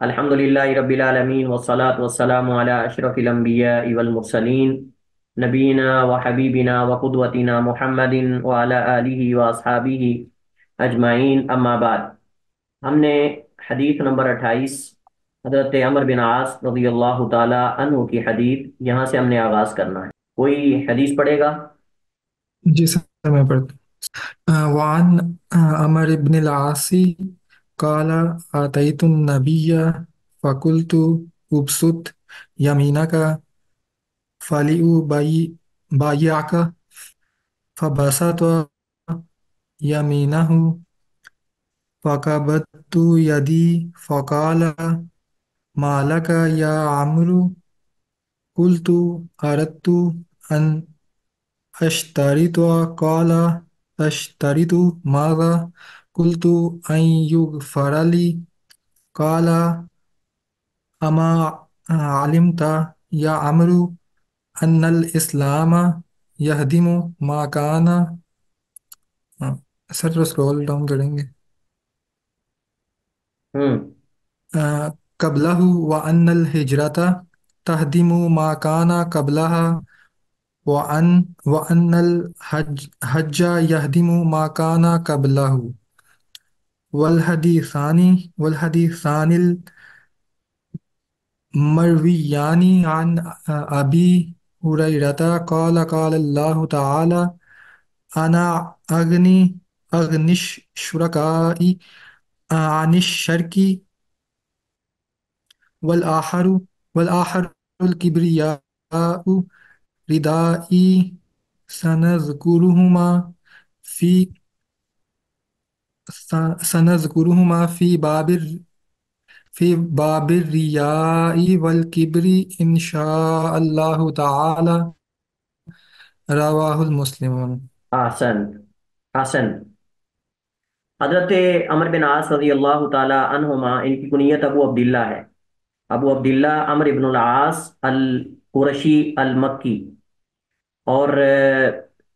الحمدللہ رب العالمین والصلاة والسلام علی اشرف الانبیاء والمرسلین نبینا و حبیبنا و قدوتنا محمد وعلی آلہ و اصحابہ اجمعین، اما بعد۔ ہم نے حدیث نمبر 28 حضرت عمر بن عاص رضی اللہ تعالی عنہ کی حدیث یہاں سے ہم نے آغاز کرنا ہے۔ کوئی حدیث پڑھے گا؟ جی سر، میں پڑھتا ہوں۔ وعن عمر بن العاص قال آتیت النبی فقلت ابسط یمینک فلیبایعک فبسط یمینہ فقبضت یدی فقال ما لک یا عمرو قلت اردت ان اشترط قال اشترط ماذا قلت ان يغفر لي قال اما علمت يا عمرو ان الاسلام يهدم ما كان سر سکرول ڈاؤن کریں گے ہوں قبله وان الهجرة تهدم ما كان قبلها وأن الحج يهدم ما كان قبله والحديثان المرويان عن أبي هريرة قال قال الله تعالى أنا أغني الشركاء عن الشرك والآخر الكبرياء ردائي سنذكرهما في باب الرياء والكبر إن شاء الله تعالى رواه المسلمون۔ احسن احسن۔ حضرت عمر بن عاص رضی اللہ تعالی عنہما، ان کی کنیت ابو عبداللہ ہے۔ ابو عبداللہ عمرو بن العاص القرشی المکی، اور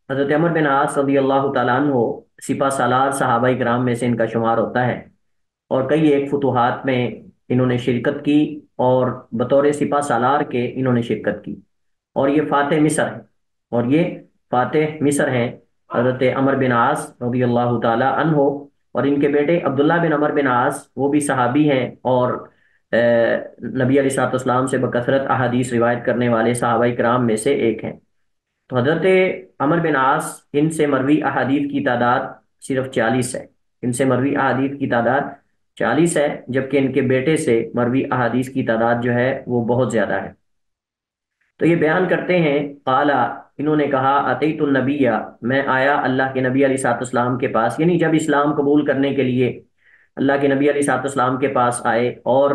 حضرت عمر بن عاص رضی اللہ تعالیٰ عنہ سپہ سالار صحابہ کرام میں سے ان کا شمار ہوتا ہے، اور کئی ایک فتوحات میں انہوں نے شرکت کی، اور بطور سپہ سالار کے انہوں نے شرکت کی، اور یہ فاتح مصر ہے، اور یہ فاتح مصر ہیں حضرت عمر بن عاص رضی اللہ تعالیٰ عنہ۔ اور ان کے بیٹے عبداللہ بن عمر بن عاص وہ بھی صحابی ہیں، اور نبی علیہ الصلوۃ والسلام سے بکثرت احادیث روایت کرنے والے صحابہ کرام میں سے ایک ہیں۔ تو حضرت عمر بن عاص، ان سے مروی احادیث کی تعداد صرف 40 ہے۔ ان سے مروی احادیث کی تعداد 40 ہے، جبکہ ان کے بیٹے سے مروی احادیث کی تعداد جو ہے وہ بہت زیادہ ہے۔ تو یہ بیان کرتے ہیں، قالا، انہوں نے کہا، اتیت النبی، میں آیا اللہ کے نبی علیہ الصلوۃ والسلام کے پاس، یعنی جب اسلام قبول کرنے کے لیے اللہ کے نبی علیہ الصلوۃ والسلام کے پاس آئے۔ اور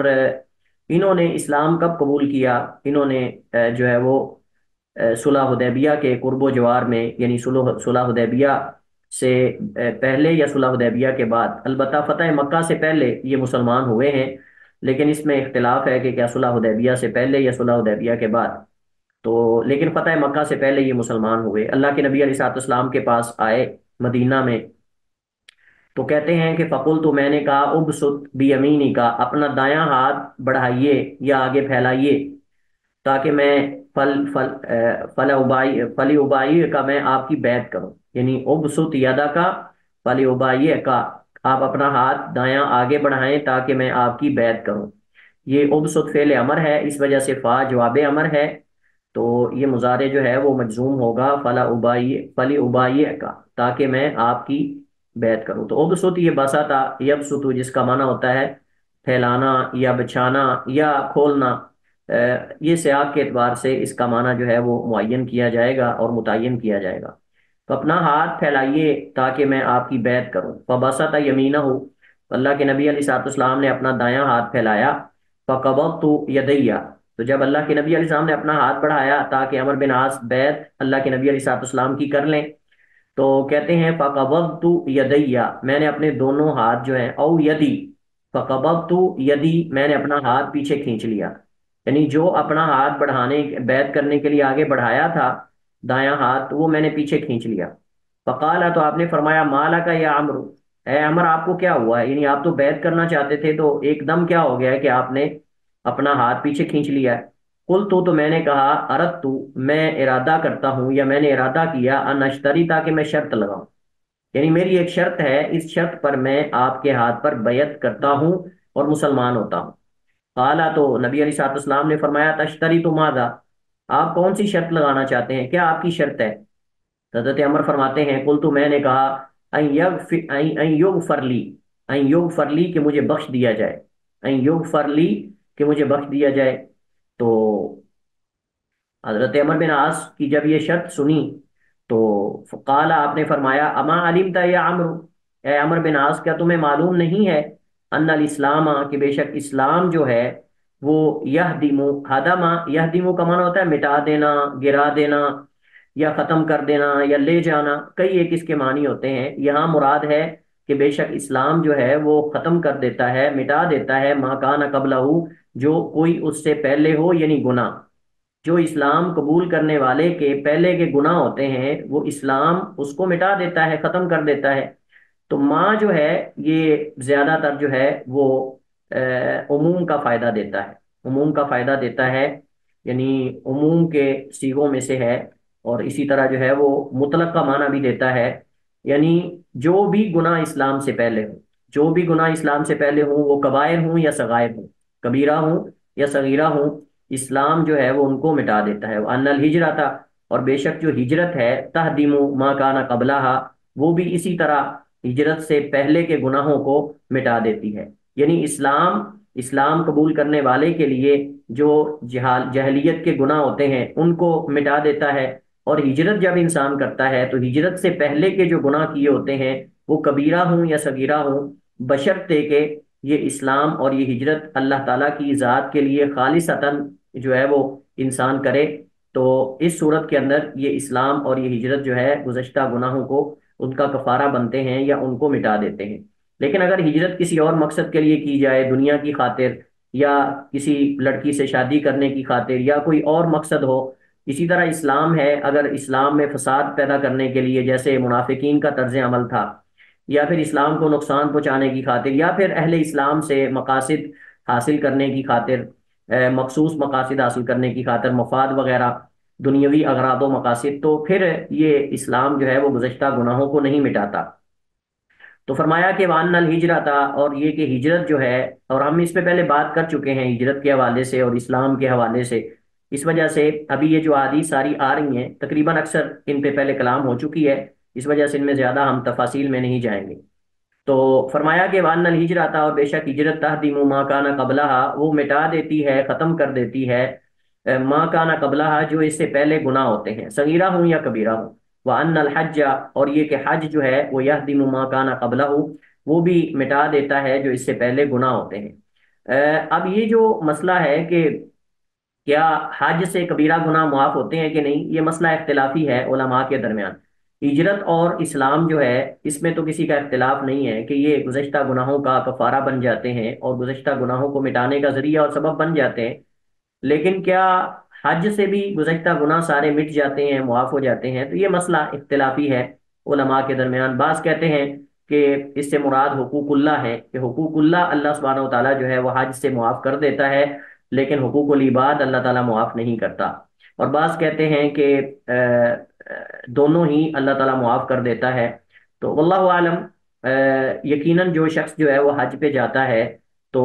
انہوں نے اسلام کب قبول کیا؟ انہوں نے جو ہے وہ صلح حدیبیہ کے قرب و جوار میں، یعنی صلح حدیبیہ سے پہلے یا صلح حدیبیہ کے بعد، البتہ فتح مکہ سے پہلے یہ مسلمان ہوئے ہیں، لیکن اس میں اختلاف ہے کہ کیا صلح حدیبیہ سے پہلے یا صلح حدیبیہ کے بعد۔ تو لیکن فتح مکہ سے پہلے یہ مسلمان ہوئے، اللہ کے نبی علیہ الصلوۃ والسلام کے پاس آئے مدینہ میں۔ تو کہتے ہیں کہ فقل، تو میں نے کہا، ابسط بیمینی کا، اپنا دایاں ہاتھ بڑھائیے یا آگے پھیلائیے، تاکہ میں فلی ابائی کا، میں آپ کی بیعت کروں، یعنی ابسط یدا کا فلی ابائی کا، آپ اپنا ہاتھ دایاں آگے بڑھائیں تاکہ میں آپ کی بیعت کروں۔ یہ ابسط فعل امر ہے، اس وجہ سے فا جواب امر ہے، تو یہ مضارع جو ہے وہ مجزوم ہوگا فلی ابائی کا، تاکہ میں آپ کی بیعت کروں۔ تو ابسط یہ بساطا یبسط، جس کا معنی ہوتا ہے پھیلانا یا بچھانا یا کھولنا۔ یہ سیاق کے اعتبار سے اس کا معنی جو ہے وہ معین کیا جائے گا اور متعین کیا جائے گا۔ تو اپنا ہاتھ پھیلائیے تاکہ میں آپ کی بیعت کروں۔ فبسط یمینہ، اللہ کے نبی علیہ الصلوۃ والسلام نے اپنا دایاں ہاتھ پھیلایا۔ فقبضت یدیہ، تو جب اللہ کے نبی علیہ السلام نے اپنا ہاتھ بڑھایا تاکہ عمر بن عاص بیعت اللہ کے نبی علیہ الصلوۃ والسلام کی کر لیں، تو کہتے ہیں فقبضت یدیہ، میں نے اپنے دونوں ہاتھ جو ہیں، او یدی، فقبضت یدی، میں نے اپنا ہاتھ پیچھے کھینچ لیا، یعنی جو اپنا ہاتھ بڑھانے بیعت کرنے کے لیے آگے بڑھایا تھا دایاں ہاتھ، وہ میں نے پیچھے کھینچ لیا۔ فقال، تو آپ نے فرمایا، مالا کا یا عمرو، اے عمر آپ کو کیا ہوا ہے، یعنی آپ تو بیعت کرنا چاہتے تھے تو ایک دم کیا ہو گیا ہے کہ آپ نے اپنا ہاتھ پیچھے کھینچ لیا ہے؟ کل تو میں نے کہا، ارد تو میں ارادہ کرتا ہوں یا میں نے ارادہ کیا، ان اشتری تاکہ میں شرط لگاؤں، یعنی میری ایک شرط ہے، اس شرط پر میں آپ کے ہاتھ پر بیعت کرتا ہوں اور مسلمان ہوتا ہوں۔ قالا تو نبی علیہ الصلوۃ والسلام نے فرمایا، تشتری تو ماذا، آپ کون سی شرط لگانا چاہتے ہیں، کیا آپ کی شرط ہے؟ حضرت عمر فرماتے ہیں، قل تو میں نے کہا، این یغفر لی، این یغفر لی کہ مجھے بخش دیا جائے، این یغفر لی کہ مجھے بخش دیا جائے۔ تو حضرت عمر بن عاص کی جب یہ شرط سنی تو قال، آپ نے فرمایا، اما علمت یا عمرو، اے عمر بن عاص کیا تمہیں معلوم نہیں ہے، ان الاسلام کہ بے شک اسلام جو ہے وہ یہدم، ہدم، یہدم کا معنی ہوتا ہے مٹا دینا، گرا دینا، یا ختم کر دینا، یا لے جانا، کئی ایک اس کے معنی ہوتے ہیں۔ یہاں مراد ہے کہ بے شک اسلام جو ہے وہ ختم کر دیتا ہے، مٹا دیتا ہے، ما کان قبلہ، جو کوئی اس سے پہلے ہو، یعنی گناہ، جو اسلام قبول کرنے والے کے پہلے کے گناہ ہوتے ہیں وہ اسلام اس کو مٹا دیتا ہے، ختم کر دیتا ہے۔ تو ماں جو ہے یہ زیادہ تر جو ہے وہ عموم کا فائدہ دیتا ہے، عموم کا فائدہ دیتا ہے، یعنی عموم کے صیغوں میں سے ہے، اور اسی طرح جو ہے وہ مطلق کا معنی بھی دیتا ہے، یعنی جو بھی گناہ اسلام سے پہلے ہوں، جو بھی گناہ اسلام سے پہلے ہوں، وہ کبائر ہوں یا صغائر ہوں، کبیرہ ہوں یا صغیرہ ہوں، اسلام جو ہے وہ ان کو مٹا دیتا ہے۔ وَأَنَّ الْهِجْرَةَ، اور بے شک جو ہجرت ہے، تہدم ما کان قبلہا، وہ بھی اسی طرح ہجرت سے پہلے کے گناہوں کو مٹا دیتی ہے، یعنی اسلام قبول کرنے والے کے لیے جو جہلیت کے گناہ ہوتے ہیں ان کو مٹا دیتا ہے، اور ہجرت جب انسان کرتا ہے تو ہجرت سے پہلے کے جو گناہ کیے ہوتے ہیں وہ کبیرہ ہوں یا صغیرہ ہوں، بشرطے کہ یہ اسلام اور یہ ہجرت اللہ تعالیٰ کی ذات کے لیے خالصتاً جو ہے وہ انسان کرے، تو اس صورت کے اندر یہ اسلام اور یہ ہجرت جو ہے گزشتہ گناہوں کو ان کا کفارہ بنتے ہیں یا ان کو مٹا دیتے ہیں۔ لیکن اگر ہجرت کسی اور مقصد کے لیے کی جائے، دنیا کی خاطر، یا کسی لڑکی سے شادی کرنے کی خاطر، یا کوئی اور مقصد ہو، اسی طرح اسلام ہے، اگر اسلام میں فساد پیدا کرنے کے لیے جیسے منافقین کا طرز عمل تھا، یا پھر اسلام کو نقصان پہنچانے کی خاطر، یا پھر اہل اسلام سے مقاصد حاصل کرنے کی خاطر، مخصوص مقاصد حاصل کرنے کی خاطر، مفاد وغیرہ، دنیاوی اغراض و مقاصد، تو پھر یہ اسلام جو ہے وہ گزشتہ گناہوں کو نہیں مٹاتا۔ تو فرمایا کہ وان الہجرت، اور یہ کہ ہجرت جو ہے، اور ہم اس پہ پہلے بات کر چکے ہیں ہجرت کے حوالے سے اور اسلام کے حوالے سے، اس وجہ سے ابھی یہ جو حدیث ساری آ رہی ہیں تقریباً اکثر ان پہ پہلے کلام ہو چکی ہے، اس وجہ سے ان میں زیادہ ہم تفاصیل میں نہیں جائیں گے۔ تو فرمایا کہ وان الہجرت، اور بے شک ہجرت، تہدم ما کان قبلہا، وہ مٹا دیتی ہے، ختم کر دیتی ہے، ما کان قبلہا، جو اس سے پہلے گناہ ہوتے ہیں، صغیرہ ہوں یا کبیرہ ہوں۔ وان الحج، اور یہ کہ حج جو ہے وہ یہدم ما کان قبلہ، وہ بھی مٹا دیتا ہے جو اس سے پہلے گناہ ہوتے ہیں۔ اب یہ جو مسئلہ ہے کہ کیا حج سے کبیرہ گناہ معاف ہوتے ہیں کہ نہیں، یہ مسئلہ اختلافی ہے علماء کے درمیان۔ ہجرت اور اسلام جو ہے اس میں تو کسی کا اختلاف نہیں ہے کہ یہ گزشتہ گناہوں کا کفارہ بن جاتے ہیں اور گزشتہ گناہوں کو مٹانے کا ذریعہ اور سبب بن جاتے ہیں، لیکن کیا حج سے بھی گزشتہ گناہ سارے مٹ جاتے ہیں، معاف ہو جاتے ہیں؟ تو یہ مسئلہ اختلافی ہے علماء کے درمیان۔ بعض کہتے ہیں کہ اس سے مراد حقوق اللہ ہے، کہ حقوق اللہ اللہ سبحانہ و تعالیٰ جو ہے وہ حج سے معاف کر دیتا ہے، لیکن حقوق العباد اللہ تعالیٰ معاف نہیں کرتا۔ اور بعض کہتے ہیں کہ دونوں ہی اللہ تعالیٰ معاف کر دیتا ہے۔ تو واللہ عالم، یقیناً جو شخص جو ہے وہ حج پہ جاتا ہے، تو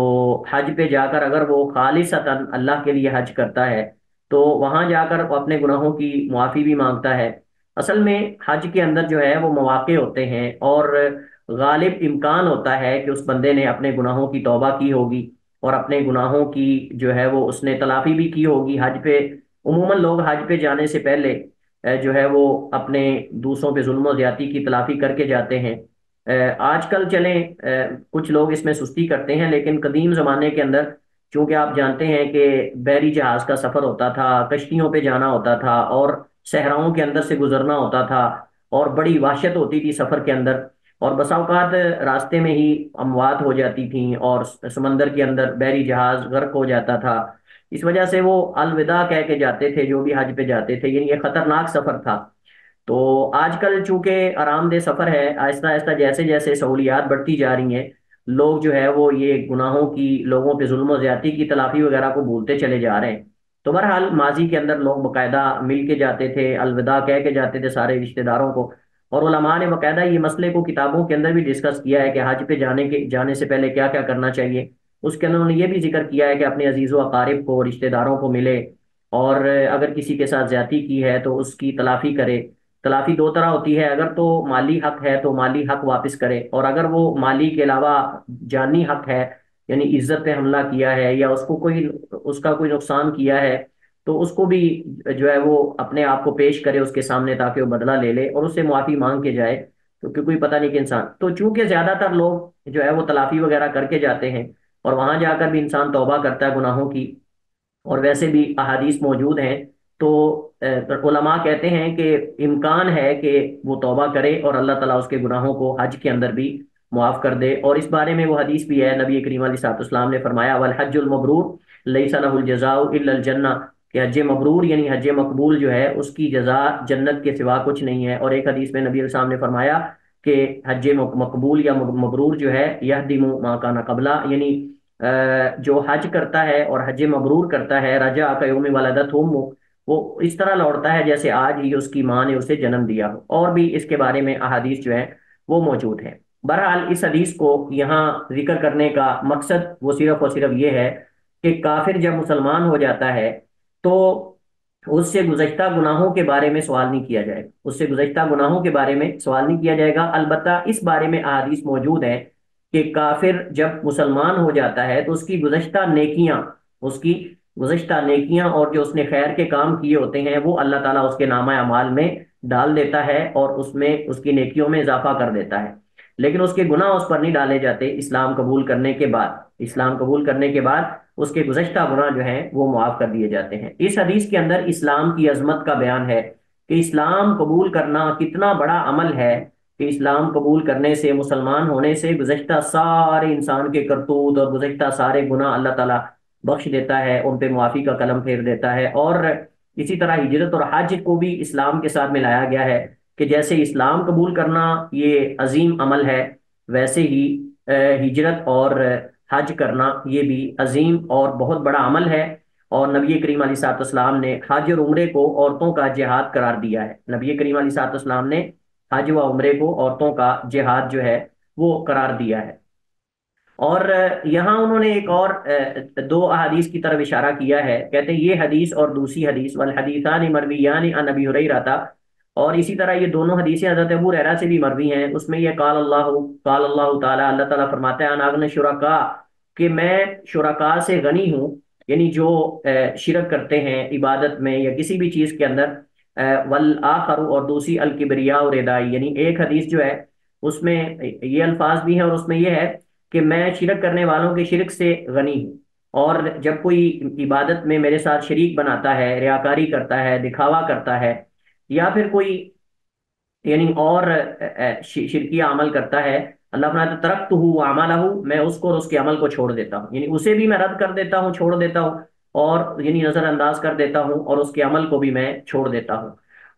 حج پہ جا کر اگر وہ خالصتاً اللہ کے لیے حج کرتا ہے تو وہاں جا کر وہ اپنے گناہوں کی معافی بھی مانگتا ہے۔ اصل میں حج کے اندر جو ہے وہ مواقع ہوتے ہیں، اور غالب امکان ہوتا ہے کہ اس بندے نے اپنے گناہوں کی توبہ کی ہوگی، اور اپنے گناہوں کی جو ہے وہ اس نے تلافی بھی کی ہوگی۔ حج پہ عموماً لوگ حج پہ جانے سے پہلے جو ہے وہ اپنے دوسروں پہ ظلم و زیادتی کی تلافی کر کے جاتے ہیں۔ آج کل چلیں کچھ لوگ اس میں سستی کرتے ہیں، لیکن قدیم زمانے کے اندر چونکہ آپ جانتے ہیں کہ بحری جہاز کا سفر ہوتا تھا، کشتیوں پہ جانا ہوتا تھا، اور صحراؤں کے اندر سے گزرنا ہوتا تھا، اور بڑی وحشت ہوتی تھی سفر کے اندر، اور بسا اوقات راستے میں ہی اموات ہو جاتی تھیں، اور سمندر کے اندر بحری جہاز غرق ہو جاتا تھا۔ اس وجہ سے وہ الوداع کہہ کے جاتے تھے جو بھی حج پہ جاتے تھے، یعنی یہ خطرناک سفر تھا۔ تو آج کل چونکہ آرام دہ سفر ہے، آہستہ آہستہ جیسے جیسے سہولیات بڑھتی جا رہی ہیں، لوگ جو ہے وہ یہ گناہوں کی، لوگوں پہ ظلم و زیادتی کی تلافی وغیرہ کو بھولتے چلے جا رہے ہیں۔ تو بہرحال ماضی کے اندر لوگ باقاعدہ مل کے جاتے تھے، الوداع کہہ کے جاتے تھے سارے رشتہ داروں کو، اور علماء نے باقاعدہ یہ مسئلے کو کتابوں کے اندر بھی ڈسکس کیا ہے کہ حج پہ جانے سے پہلے کیا کیا کرنا چاہیے۔ اس کے اندر انہوں نے یہ بھی ذکر کیا ہے کہ اپنے عزیز و اقارب کو، رشتہ داروں کو ملے، اور اگر کسی کے ساتھ زیادتی کی ہے تو اس کی تلافی کرے۔ تلافی دو طرح ہوتی ہے، اگر تو مالی حق ہے تو مالی حق واپس کرے، اور اگر وہ مالی کے علاوہ جانی حق ہے، یعنی عزت پہ حملہ کیا ہے یا اس کا کوئی نقصان کیا ہے، تو اس کو بھی جو ہے وہ اپنے آپ کو پیش کرے اس کے سامنے، تاکہ وہ بدلہ لے لے اور اس سے معافی مانگ کے جائے، کیونکہ کوئی پتہ نہیں کہ انسان تو چونکہ زیادہ تر لوگ جو ہے وہ تلافی وغیرہ کر کے جاتے ہیں، اور وہاں جا کر بھی انسان توبہ کرتا ہے گناہوں کی، اور ویسے بھی احادیث موجود ہیں، تو علماء کہتے ہیں کہ امکان ہے کہ وہ توبہ کرے اور اللہ تعالیٰ اس کے گناہوں کو حج کے اندر بھی معاف کر دے۔ اور اس بارے میں وہ حدیث بھی ہے، نبی کریم علیہ الصلوۃ والسلام نے فرمایا والحج المبرور لیس له الجزاء الا الجنہ، کہ حج مبرور یعنی حج مقبول جو ہے اس کی جزا جنت کے سوا کچھ نہیں ہے۔ اور ایک حدیث میں نبی علیہ السلام نے فرمایا کہ حج مقبول یا مبرور جو ہے یہدم ما کان قبلہ، یعنی جو حج کرتا ہے اور حج مبرور کرتا ہے، رجع کیوم ولدت امہ، وہ اس طرح لوٹتا ہے جیسے آج ہی اس کی ماں نے اسے جنم دیا ہو۔ اور بھی اس کے بارے میں احادیث جو ہیں وہ موجود ہیں۔ بہرحال اس حدیث کو یہاں ذکر کرنے کا مقصد وہ صرف اور صرف یہ ہے کہ کافر جب مسلمان ہو جاتا ہے تو اس سے گزشتہ گناہوں کے بارے میں سوال نہیں کیا جائے گا، اس سے گزشتہ گناہوں کے بارے میں سوال نہیں کیا جائے گا۔ البتہ اس بارے میں احادیث موجود ہیں کہ کافر جب مسلمان ہو جاتا ہے تو اس کی گزشتہ نیکیاں اور جو اس نے خیر کے کام کیے ہوتے ہیں وہ اللہ تعالیٰ اس کے نامہ اعمال میں ڈال دیتا ہے، اور اس میں اس کی نیکیوں میں اضافہ کر دیتا ہے، لیکن اس کے گناہ اس پر نہیں ڈالے جاتے۔ اسلام قبول کرنے کے بعد، اسلام قبول کرنے کے بعد اس کے گزشتہ گناہ جو ہیں وہ معاف کر دیے جاتے ہیں۔ اس حدیث کے اندر اسلام کی عظمت کا بیان ہے کہ اسلام قبول کرنا کتنا بڑا عمل ہے، کہ اسلام قبول کرنے سے، مسلمان ہونے سے گزشتہ سارے انسان کے کرتوت اور گزشتہ سارے گناہ اللہ تعالیٰ بخش دیتا ہے، ان پہ معافی کا قلم پھیر دیتا ہے۔ اور اسی طرح ہجرت اور حج کو بھی اسلام کے ساتھ ملایا گیا ہے، کہ جیسے اسلام قبول کرنا یہ عظیم عمل ہے، ویسے ہی ہجرت اور حج کرنا یہ بھی عظیم اور بہت بڑا عمل ہے۔ اور نبی کریم علیہ الصلوۃ والسلام نے حج اور عمرے کو عورتوں کا جہاد قرار دیا ہے، نبی کریم علیہ الصلوۃ والسلام نے حج و عمرے کو عورتوں کا جہاد جو ہے وہ قرار دیا ہے۔ اور یہاں انہوں نے ایک اور دو احادیث کی طرف اشارہ کیا ہے، کہتے ہیں یہ حدیث اور دوسری حدیث والحدیثان مرویان عن ابی ہریرہ، اور اسی طرح یہ دونوں حدیثیں حضرت ابو ہریرہ سے بھی مروی ہیں۔ اس میں یہ قال اللہ تعالیٰ، اللہ تعالیٰ فرماتا ہے انا اغنی شرکاء، کہ میں شرکاء سے غنی ہوں، یعنی جو شرک کرتے ہیں عبادت میں یا کسی بھی چیز کے اندر۔ والآخر، اور دوسری الکبریاء ردائی، یعنی ایک حدیث جو ہے اس میں یہ الفاظ بھی ہیں اور اس میں یہ ہے کہ میں شرک کرنے والوں کے شرک سے غنی ہوں، اور جب کوئی عبادت میں میرے ساتھ شریک بناتا ہے، ریاکاری کرتا ہے، دکھاوا کرتا ہے، یا پھر کوئی یعنی اور شرکیہ عمل کرتا ہے، اللہ فرماتا ہے ترکتہ وعملہ، میں اس کو اور اس کے عمل کو چھوڑ دیتا ہوں، یعنی اسے بھی میں رد کر دیتا ہوں، چھوڑ دیتا ہوں، اور یعنی نظر انداز کر دیتا ہوں، اور اس کے عمل کو بھی میں چھوڑ دیتا ہوں۔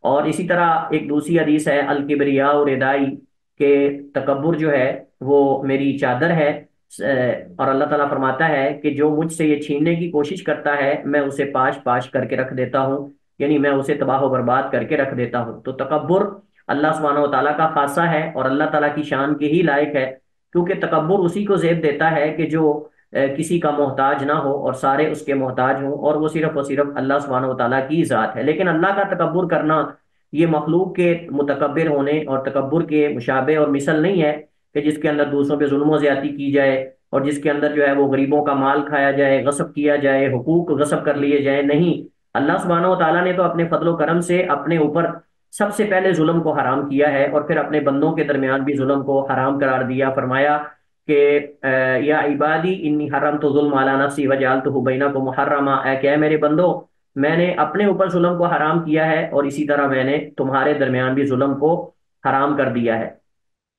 اور اسی طرح ایک دوسری حدیث ہے الکبریاء ردائی، کہ تکبر جو ہے وہ میری چادر ہے، اور اللہ تعالیٰ فرماتا ہے کہ جو مجھ سے یہ چھیننے کی کوشش کرتا ہے میں اسے پاش پاش کر کے رکھ دیتا ہوں، یعنی میں اسے تباہ و برباد کر کے رکھ دیتا ہوں۔ تو تکبر اللہ سبحانہ و تعالیٰ کا خاصہ ہے اور اللہ تعالیٰ کی شان کے ہی لائق ہے، کیونکہ تکبر اسی کو زیب دیتا ہے کہ جو کسی کا محتاج نہ ہو اور سارے اس کے محتاج ہوں، اور وہ صرف اور صرف اللہ سبحانہ و تعالیٰ کی ذات ہے۔ لیکن اللہ کا تکبر کرنا یہ مخلوق کے متکبر ہونے اور تکبر کے مشابہ اور مثل نہیں ہے، کہ جس کے اندر دوسروں پہ ظلم و زیادتی کی جائے، اور جس کے اندر جو ہے وہ غریبوں کا مال کھایا جائے، غصب کیا جائے، حقوق غصب کر لیے جائیں، نہیں۔ اللہ سبحانہ و تعالیٰ نے تو اپنے فضل و کرم سے اپنے اوپر سب سے پہلے ظلم کو حرام کیا ہے، اور پھر اپنے بندوں کے درمیان بھی ظلم کو حرام قرار دیا، فرمایا کہ یا عبادی انی حرمت ظلم علی نفسی وجعلتہ بینکم محرما، اے کہ میرے بندو میں نے اپنے اوپر ظلم کو حرام کیا ہے، اور اسی طرح میں نے تمہارے درمیان بھی ظلم کو حرام کر دیا ہے۔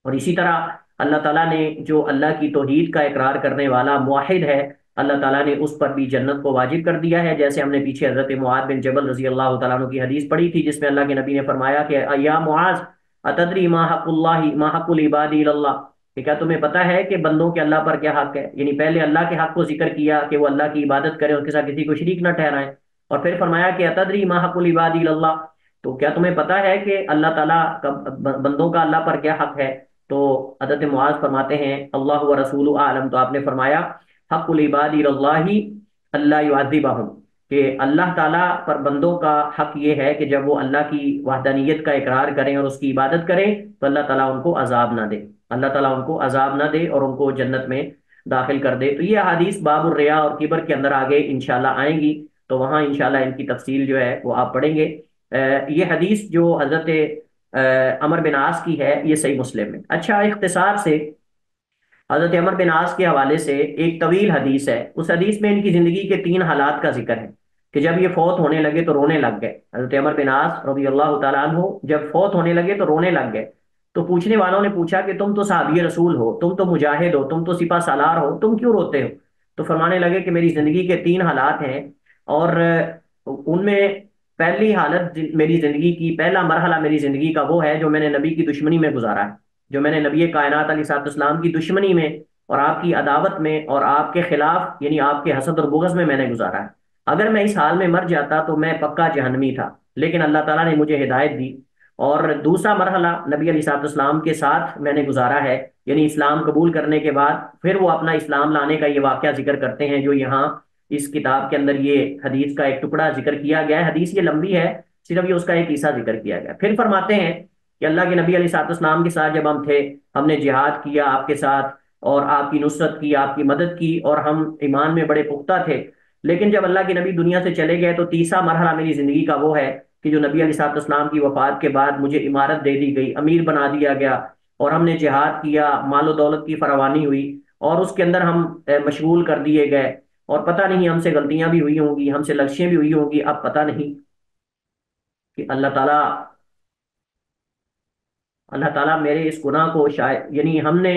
اور اسی طرح اللہ تعالیٰ نے جو اللہ کی توحید کا اقرار کرنے والا موحد ہے، اللہ تعالیٰ نے اس پر بھی جنت کو واجب کر دیا ہے، جیسے ہم نے پیچھے حضرت معاذ بن جبل رضی اللہ تعالیٰ عنہ کی حدیث پڑھی تھی، جس میں اللہ کے نبی نے فرمایا کہ یا معاذ اتدری ما حق اللہ ما حق العباد الی اللہ، کہ کیا تمہیں پتا ہے کہ بندوں کے اللہ پر کیا حق ہے؟ یعنی پہلے اللہ کے حق کو ذکر کیا کہ وہ اللہ کی عبادت کریں اور اس کے ساتھ کسی کو شریک نہ ٹھہرائیں، اور پھر فرمایا کہ اتدری ما حق العباد الی اللہ، تو کیا تمہیں پتا ہے کہ اللہ تعالیٰ کا بندوں کا اللہ پر کیا حق ہے؟ تو حضرت معاذ فرماتے ہیں اللہ و رسول عالم، تو آپ نے فرمایا حق العباد الی اللہ اللہ یعذبہم، کہ اللہ تعالیٰ پر بندوں کا حق یہ ہے کہ جب وہ اللہ کی وحدانیت کا اقرار کریں اور اس کی عبادت کریں تو اللہ تعالیٰ ان کو عذاب نہ دے، اللہ تعالیٰ ان کو عذاب نہ دے اور ان کو جنت میں داخل کر دے۔ تو یہ حدیث باب الریا اور کبر کے اندر آگے انشاءاللہ آئیں گی، تو وہاں انشاءاللہ ان کی تفصیل جو ہے وہ آپ پڑھیں گے۔ یہ حدیث جو حضرت عمر بن عاص کی ہے یہ صحیح مسلم میں۔ اچھا، اختصار سے حضرت عمر بن عاص کے حوالے سے ایک طویل حدیث ہے، اس حدیث میں ان کی زندگی کے 3 حالات کا ذکر ہے کہ جب یہ فوت ہونے لگے تو رونے لگ گئے۔ حضرت عمر بن عاص رضی اللہ تعالیٰ عنہ جب فوت ہونے لگے تو رونے لگ گئے، تو پوچھنے والوں نے پوچھا کہ تم تو صحابی رسول ہو، تم تو مجاہد ہو، تم تو سپہ سالار ہو، تم کیوں روتے ہو؟ تو فرمانے لگے کہ میری زندگی کے 3 حالات ہیں، اور ان میں پہلی حالت میری زندگی کی، پہلا مرحلہ میری زندگی کا وہ ہے جو میں نے نبی کی دشمنی میں گزارا ہے، جو میں نے نبی کائنات علیہ الصلوۃ والسلام کی دشمنی میں اور آپ کی عداوت میں اور آپ کے خلاف یعنی آپ کے حسد اور بغض میں نے گزارا ہے۔ اگر میں اس حال میں مر جاتا تو میں پکا جہنمی تھا، لیکن اللہ تعالیٰ نے مجھے ہدایت دی۔ اور دوسرا مرحلہ نبی علیہ الصلوۃ والسلام کے ساتھ میں نے گزارا ہے، یعنی اسلام قبول کرنے کے بعد پھر وہ اپنا اسلام لانے کا یہ واقعہ ذکر کرتے ہیں جو یہاں اس کتاب کے اندر یہ حدیث کا ایک ٹکڑا ذکر کیا گیا ہے۔ حدیث یہ لمبی ہے، صرف یہ اس کا ایک حصہ ذکر کیا گیا۔ پھر فرماتے ہیں کہ اللہ کے نبی علیہ الصلوۃ والسلام کے ساتھ جب ہم تھے، ہم نے جہاد کیا آپ کے ساتھ اور آپ کی نصرت کی، آپ کی مدد کی، اور ہم ایمان میں بڑے پختہ تھے، لیکن جب اللہ کے نبی دنیا سے چلے گئے تو تیسرا مرحلہ میری زندگی کا وہ ہے کہ جو نبی علیہ الصلوۃ والسلام کی وفات کے بعد مجھے عمارت دے دی گئی، امیر بنا دیا گیا، اور ہم نے جہاد کیا، مال و دولت کی فراوانی ہوئی، اور اس کے اندر ہم مشغول کر دیے گئے، اور پتہ نہیں ہم سے غلطیاں بھی ہوئی ہوں گی، ہم سے لغزشیں بھی ہوئی ہوں گی، اب پتہ نہیں کہ اللہ تعالیٰ میرے اس گناہ کو شاید، یعنی ہم نے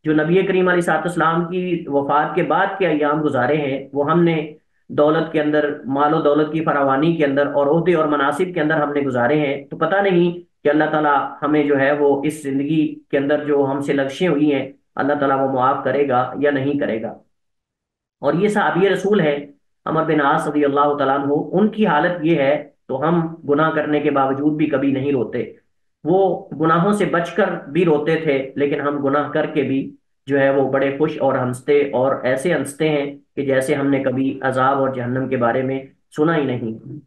جو نبی کریم علیہ الصلوۃ والسلام کی وفات کے بعد کے ایام گزارے ہیں وہ ہم نے دولت کے اندر، مال و دولت کی فراوانی کے اندر اور عہدے اور مناصب کے اندر ہم نے گزارے ہیں، تو پتہ نہیں کہ اللہ تعالیٰ ہمیں جو ہے وہ اس زندگی کے اندر جو ہم سے لغزشیں ہوئی ہیں اللہ تعالیٰ وہ معاف کرے گا یا نہیں کرے گا۔ اور یہ صحابی رسول ہے عمر بن عاص رضی اللہ تعالیٰ عنہ، ان کی حالت یہ ہے تو ہم گناہ کرنے کے باوجود بھی کبھی نہیں روتے، وہ گناہوں سے بچ کر بھی روتے تھے، لیکن ہم گناہ کر کے بھی جو ہے وہ بڑے خوش اور ہنستے، اور ایسے ہنستے ہیں کہ جیسے ہم نے کبھی عذاب اور جہنم کے بارے میں سنا ہی نہیں۔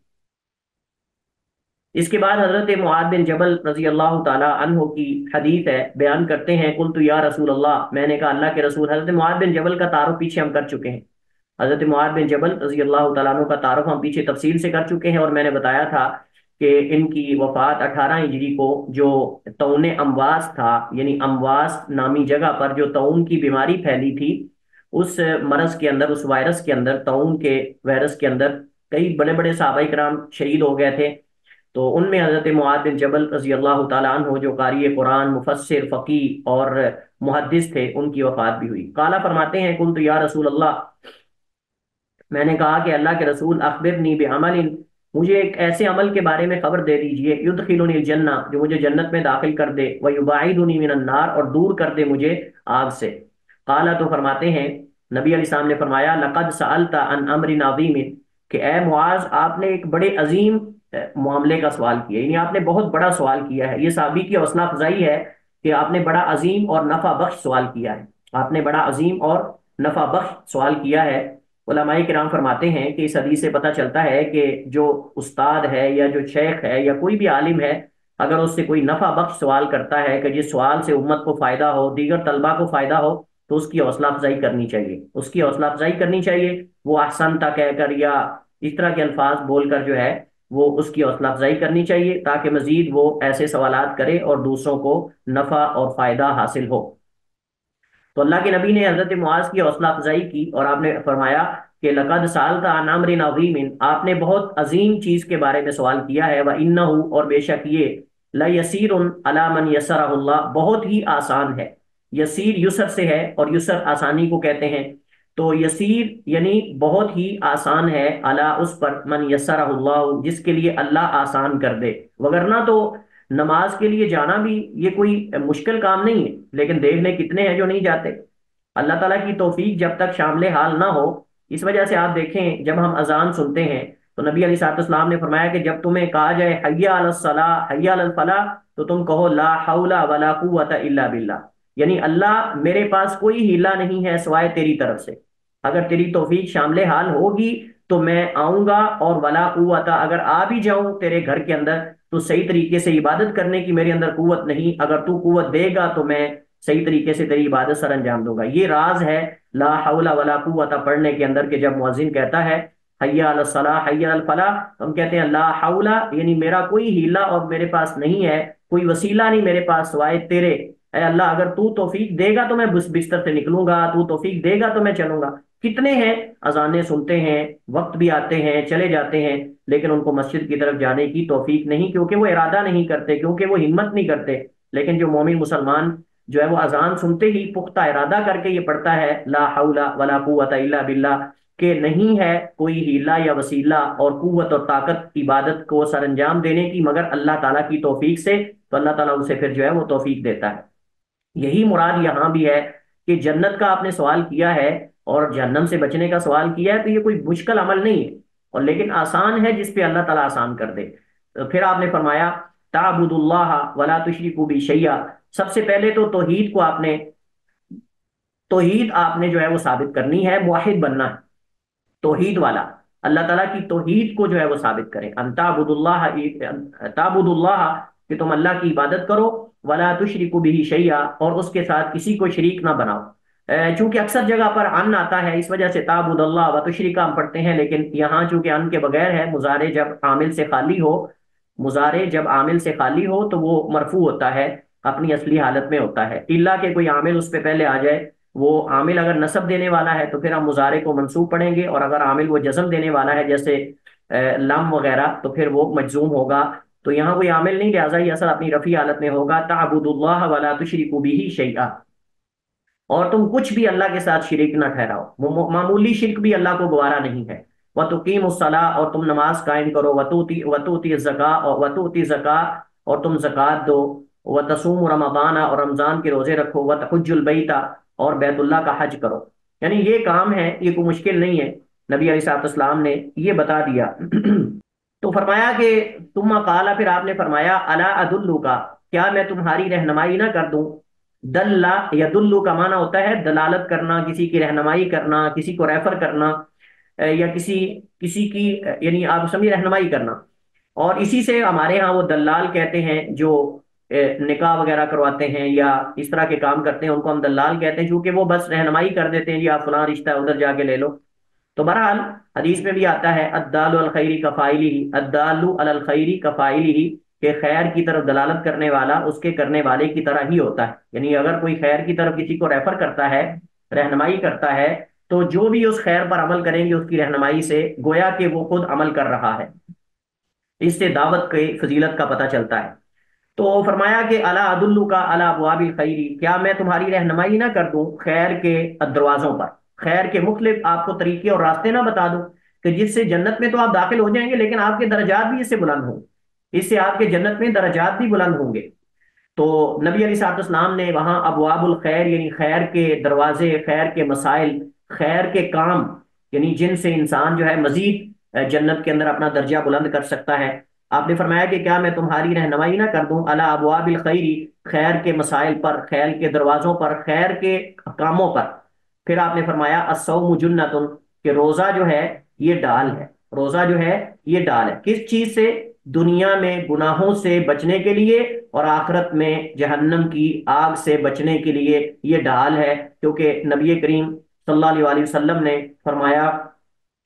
اس کے بعد حضرت معاذ بن جبل رضی اللہ تعالی عنہ کی حدیث ہے، بیان کرتے ہیں قلت یا رسول اللہ، میں نے کہا اللہ کے رسول۔ حضرت معاذ بن جبل کا تعارف پیچھے ہم کر چکے ہیں، حضرت معاذ بن جبل رضی اللہ تعالیٰ عنہ کا تعارف ہم پیچھے تفصیل سے کر چکے ہیں، اور میں نے بتایا تھا کہ ان کی وفات 18 ہجری کو جو طاعون امواس تھا، یعنی امواس نامی جگہ پر جو طاعون کی بیماری پھیلی تھی، اس مرض کے اندر، اس وائرس کے اندر، طاعون کے وائرس کے اندر کئی بڑے بڑے صحابہ کرام شہید ہو گئے تھے، تو ان میں حضرت معاذ بن جبل رضی اللہ تعالیٰ عنہ جو قاری قرآن، مفسر، فقی اور محدث تھے، ان کی وفات بھی ہوئی۔ قالا فرماتے ہیں قلت یا رسول اللہ، میں نے کہا کہ اللہ کے رسول اخبرنی بعمل، مجھے ایک ایسے عمل کے بارے میں خبر دے دیجئے، یدخلنی الجنہ، جو مجھے جنت میں داخل کر دے، ویباعدنی من النار، اور دور کر دے مجھے آگ سے۔ قالا، تو فرماتے ہیں نبی علیہ السلام نے فرمایا لقد سألت عن امر عظیم، کہ اے معاذ آپ نے ایک بڑے عظیم معاملے کا سوال کیا، یعنی آپ نے بہت بڑا سوال کیا ہے۔ یہ صحابی کی حوصلہ افزائی ہے کہ آپ نے بڑا عظیم اور نفع بخش سوال کیا ہے، آپ نے بڑا عظیم اور نفع بخش سوال کیا ہے۔ علماء کرام فرماتے ہیں کہ اس حدیث سے پتہ چلتا ہے کہ جو استاد ہے یا جو شیخ ہے یا کوئی بھی عالم ہے، اگر اس سے کوئی نفع بخش سوال کرتا ہے کہ جس سوال سے امت کو فائدہ ہو، دیگر طلبہ کو فائدہ ہو، تو اس کی حوصلہ افزائی کرنی چاہیے، اس کی حوصلہ افزائی کرنی چاہیے، وہ احسن تا کہہ کر یا اس طرح کے الفاظ بول کر جو ہے وہ اس کی حوصلہ افزائی کرنی چاہیے، تاکہ مزید وہ ایسے سوالات کرے اور دوسروں کو نفع اور فائدہ حاصل ہو۔ تو اللہ کے نبی نے حضرت معاذ کی حوصلہ افزائی کی، اور آپ نے فرمایا کہ لقد سألت عن امر عظیم، آپ نے بہت عظیم چیز کے بارے میں سوال کیا ہے، وَإِنَّهُ، اور بے شک یہ، لَيَسِيرٌ عَلَى مَنْ يَسَّرَهُ اللَّهُ، بہت ہی آسان ہے، یسیر یسر سے ہے، اور یسر آسانی کو کہتے ہیں، تو یسیر یعنی بہت ہی آسان ہے، الا اس پر، من یسرہ اللہ جس کے لیے اللہ آسان کر دے، وگرنہ تو نماز کے لیے جانا بھی یہ کوئی مشکل کام نہیں ہے، لیکن دیکھنے کتنے ہیں جو نہیں جاتے۔ اللہ تعالیٰ کی توفیق جب تک شامل حال نہ ہو، اس وجہ سے آپ دیکھیں جب ہم اذان سنتے ہیں تو نبی علیہ الصلوۃ والسلام نے فرمایا کہ جب تمہیں کہا جائے حی علی الصلاح حی علی الفلاح تو تم کہو لا حول ولا قوت الا باللہ، یعنی اللہ میرے پاس کوئی ہیلہ نہیں ہے سوائے تیری طرف سے، اگر تیری توفیق شامل حال ہوگی تو میں آؤں گا، اور ولا قوت اگر آ بھی جاؤں تیرے گھر کے اندر تو صحیح طریقے سے عبادت کرنے کی میرے اندر قوت نہیں، اگر تو قوت دے گا تو میں صحیح طریقے سے تیری عبادت سر انجام دوں گا۔ یہ راز ہے لا حول ولا قوت پڑھنے کے اندر، کہ جب مؤذن کہتا ہے حی علی الصلاح حی علی الفلاح تو ہم کہتے ہیں لا حول، یعنی میرا کوئی ہیلہ اور میرے پاس نہیں ہے، کوئی وسیلہ نہیں میرے پاس سوائے تیرے، اے اللہ اگر تو توفیق دے گا تو میں بستر سے نکلوں گا، تو توفیق دے گا تو میں چلوں گا۔ کتنے ہیں اذانیں سنتے ہیں، وقت بھی آتے ہیں چلے جاتے ہیں، لیکن ان کو مسجد کی طرف جانے کی توفیق نہیں، کیونکہ وہ ارادہ نہیں کرتے، کیونکہ وہ ہمت نہیں کرتے۔ لیکن جو مومن مسلمان جو ہے وہ اذان سنتے ہی پختہ ارادہ کر کے یہ پڑھتا ہے لا حول ولا قوت الا باللہ، کہ نہیں ہے کوئی ہیلہ یا وسیلہ اور قوت اور طاقت عبادت کو سر انجام دینے کی مگر اللہ تعالیٰ کی توفیق سے، تو اللہ تعالیٰ اسے پھر جو ہے وہ توفیق دیتا ہے۔ یہی مراد یہاں بھی ہے کہ جنت کا آپ نے سوال کیا ہے اور جہنم سے بچنے کا سوال کیا ہے، تو یہ کوئی مشکل عمل نہیں ہے، اور لیکن آسان ہے جس پہ اللہ تعالیٰ آسان کر دے۔ تو پھر آپ نے فرمایا تعبد اللہ ولا تشرکوا بہ شیئا، سب سے پہلے تو توحید کو آپ نے، توحید آپ نے جو ہے وہ ثابت کرنی ہے، موحد بننا ہے، توحید والا، اللہ تعالیٰ کی توحید کو جو ہے وہ ثابت کریں، ان تعبد اللہ، تعبد اللہ کہ تم اللہ کی عبادت کرو، ولا تشرکوا بہ شیئا اور اس کے ساتھ کسی کو شریک نہ بناؤ۔ چونکہ اکثر جگہ پر ان آتا ہے اس وجہ سے تعبد اللہ و تشریکا ہم پڑھتے ہیں، لیکن یہاں چونکہ ان کے بغیر ہے، مضارع جب عامل سے خالی ہو، مضارع جب عامل سے خالی ہو تو وہ مرفوع ہوتا ہے، اپنی اصلی حالت میں ہوتا ہے، الا کہ کوئی عامل اس پہ پہلے آ جائے، وہ عامل اگر نصب دینے والا ہے تو پھر ہم مضارع کو منصوب پڑھیں گے، اور اگر عامل وہ جزم دینے والا ہے جیسے لم وغیرہ تو پھر وہ مجزوم ہوگا، تو یہاں کوئی عامل نہیں، لہٰذا یہ اثر اپنی رفیع حالت میں ہوگا، تعبد اللہ ولا تشرکوا بہ شیئا، اور تم کچھ بھی اللہ کے ساتھ شریک نہ ٹھہراؤ، معمولی شرک بھی اللہ کو گوارا نہیں ہے، وَتُقِيمُ الصَّلَاةَ اور تم نماز قائم کرو، وَتُؤْتِي الزَّكَاةَ اور وَتُؤْتِي الزَّكَاةَ اور تم زکوٰۃ دو، وَتَصُومُ رمضان اور رمضان کے روزے رکھو، وَتَحُجُّ الْبَيْتَ اور بیت اللہ کا حج کرو، یعنی یہ کام ہے، یہ کوئی مشکل نہیں ہے، نبی علیہ الصلوۃ والسلام نے یہ بتا دیا۔ تو فرمایا کہ تم قالا پھر آپ نے فرمایا الا ادلک کیا میں تمہاری رہنمائی نہ کر دوں، دلہ یدلو کا معنی ہوتا ہے دلالت کرنا، کسی کی رہنمائی کرنا، کسی کو ریفر کرنا، یا کسی کسی کی یعنی آپ سمجھے رہنمائی کرنا، اور اسی سے ہمارے ہاں وہ دلال کہتے ہیں جو نکاح وغیرہ کرواتے ہیں یا اس طرح کے کام کرتے ہیں، ان کو ہم دلال کہتے ہیں، کیونکہ وہ بس رہنمائی کر دیتے ہیں، جی آپ فلاں رشتہ ہے ادھر جا کے لے لو۔ تو بہرحال حدیث میں بھی آتا ہے الدال علی الخیر کفاعلہ، الدال علی الخیر کفاعلہ، کہ خیر کی طرف دلالت کرنے والا اس کے کرنے والے کی طرح ہی ہوتا ہے، یعنی اگر کوئی خیر کی طرف کسی کو ریفر کرتا ہے، رہنمائی کرتا ہے، تو جو بھی اس خیر پر عمل کریں گے اس کی رہنمائی سے گویا کہ وہ خود عمل کر رہا ہے، اس سے دعوت کی فضیلت کا پتہ چلتا ہے۔ تو فرمایا کہ الا ادلک علی ابواب الخیر، کیا میں تمہاری رہنمائی نہ کر دوں خیر کے دروازوں پر، خیر کے مختلف آپ کو طریقے اور راستے نہ بتا دوں کہ جس سے جنت میں تو آپ داخل ہو جائیں گے، لیکن آپ کے درجات بھی اس سے بلند ہوں، اس سے آپ کے جنت میں درجات بھی بلند ہوں گے۔ تو نبی علیہ الصلوۃ والسلام نے وہاں ابواب الخیر یعنی خیر کے دروازے، خیر کے مسائل، خیر کے کام، یعنی جن سے انسان جو ہے مزید جنت کے اندر اپنا درجہ بلند کر سکتا ہے، آپ نے فرمایا کہ کیا میں تمہاری رہنمائی نہ کر دوں الا ابواب الخیر، خیر کے مسائل پر، خیر کے دروازوں پر، خیر کے کاموں پر۔ پھر آپ نے فرمایا الصوم جنۃ، کہ روزہ جو ہے یہ ڈال ہے، روزہ جو ہے یہ ڈال ہے، کس چیز سے؟ دنیا میں گناہوں سے بچنے کے لیے اور آخرت میں جہنم کی آگ سے بچنے کے لیے یہ ڈال ہے، کیونکہ نبی کریم صلی اللہ علیہ وآلہ وسلم نے فرمایا